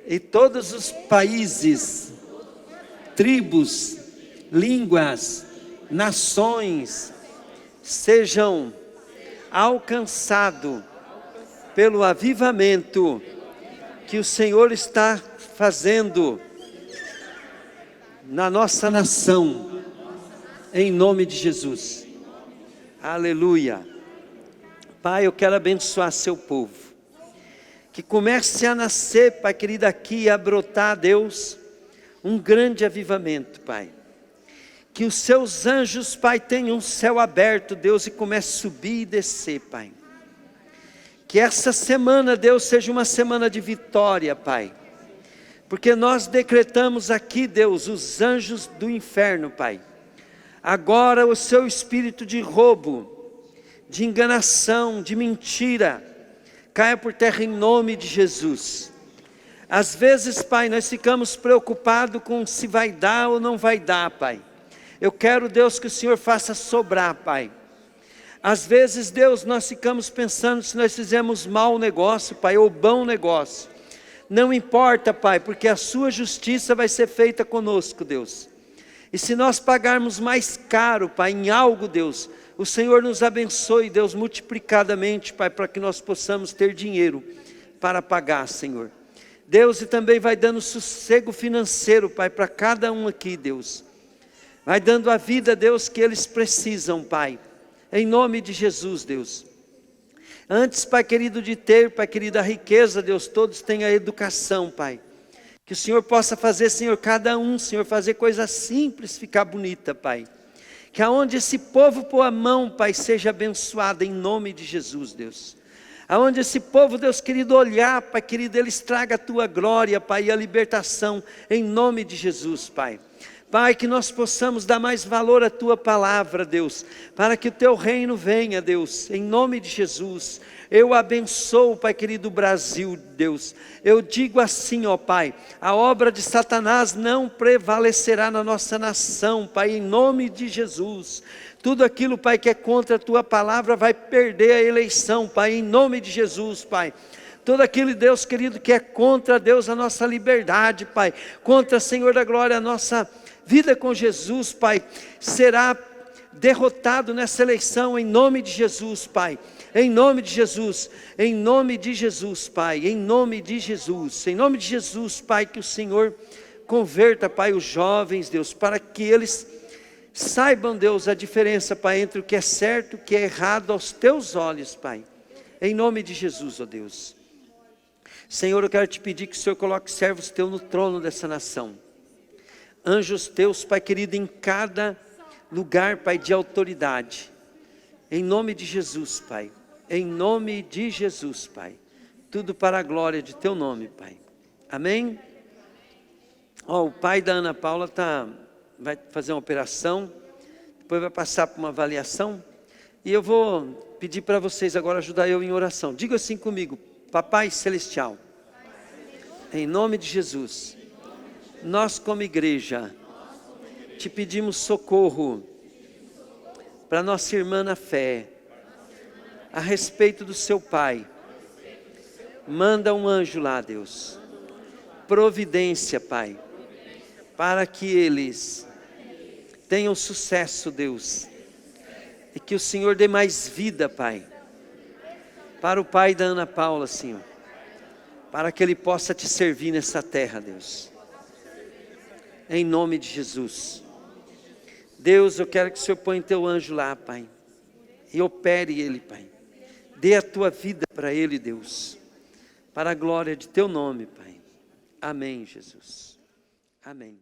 em todos os países, tribos, línguas, nações, sejam alcançados pelo avivamento que o Senhor está fazendo na nossa nação, em nome de Jesus. Aleluia. Pai, eu quero abençoar seu povo, que comece a nascer, Pai querido, aqui a brotar, Deus, um grande avivamento, Pai. Que os seus anjos, Pai, tenham um céu aberto, Deus, e comece a subir e descer, Pai. Que essa semana, Deus, seja uma semana de vitória, Pai. Porque nós decretamos aqui, Deus, os anjos do inferno, Pai. Agora o seu espírito de roubo, de enganação, de mentira, caia por terra em nome de Jesus. Às vezes, Pai, nós ficamos preocupados com se vai dar ou não vai dar, Pai. Eu quero, Deus, que o Senhor faça sobrar, Pai. Às vezes, Deus, nós ficamos pensando se nós fizemos mau negócio, Pai, ou bom negócio. Não importa, Pai, porque a sua justiça vai ser feita conosco, Deus. E se nós pagarmos mais caro, Pai, em algo, Deus, o Senhor nos abençoe, Deus, multiplicadamente, Pai, para que nós possamos ter dinheiro para pagar, Senhor. Deus, e também vai dando sossego financeiro, Pai, para cada um aqui, Deus. Vai dando a vida, Deus, que eles precisam, Pai. Em nome de Jesus, Deus. Antes, Pai querido, de ter, Pai querido, a riqueza, Deus, todos têm a educação, Pai. Que o Senhor possa fazer, Senhor, cada um, Senhor, fazer coisa simples, ficar bonita, Pai. Que aonde esse povo pôr a mão, Pai, seja abençoado em nome de Jesus, Deus. Aonde esse povo, Deus querido, olhar, Pai querido, eles tragam a Tua glória, Pai, e a libertação em nome de Jesus, Pai. Pai, que nós possamos dar mais valor à Tua palavra, Deus, para que o Teu reino venha, Deus, em nome de Jesus. Eu abençoo, Pai querido, o Brasil, Deus. Eu digo assim, ó Pai, a obra de Satanás não prevalecerá na nossa nação, Pai, em nome de Jesus. Tudo aquilo, Pai, que é contra a Tua palavra vai perder a eleição, Pai, em nome de Jesus, Pai. Tudo aquilo, Deus querido, que é contra, Deus, a nossa liberdade, Pai, contra, Senhor da glória, a nossa vida com Jesus, Pai, será derrotado nessa eleição em nome de Jesus, Pai. Em nome de Jesus, em nome de Jesus, Pai, em nome de Jesus, Pai, que o Senhor converta, Pai, os jovens, Deus, para que eles saibam, Deus, a diferença, Pai, entre o que é certo e o que é errado aos Teus olhos, Pai. Em nome de Jesus, ó Deus. Senhor, eu quero te pedir que o Senhor coloque servos Teus no trono dessa nação. Anjos Teus, Pai querido, em cada lugar, Pai, de autoridade. Em nome de Jesus, Pai. Em nome de Jesus, Pai. Tudo para a glória de Teu nome, Pai. Amém? Ó, o pai da Ana Paula vai fazer uma operação, depois vai passar por uma avaliação. E eu vou pedir para vocês agora ajudar eu em oração. Diga assim comigo: Papai Celestial, em nome de Jesus, nós como igreja te pedimos socorro para nossa irmã na fé, a respeito do seu pai. Manda um anjo lá, Deus, providência, Pai, para que eles tenham sucesso, Deus, e que o Senhor dê mais vida, Pai, para o pai da Ana Paula, Senhor, para que ele possa te servir nessa terra, Deus, em nome de Jesus. Deus, eu quero que o Senhor ponha teu anjo lá, Pai, e opere ele, Pai. Dê a tua vida para ele, Deus, para a glória de teu nome, Pai. Amém, Jesus. Amém.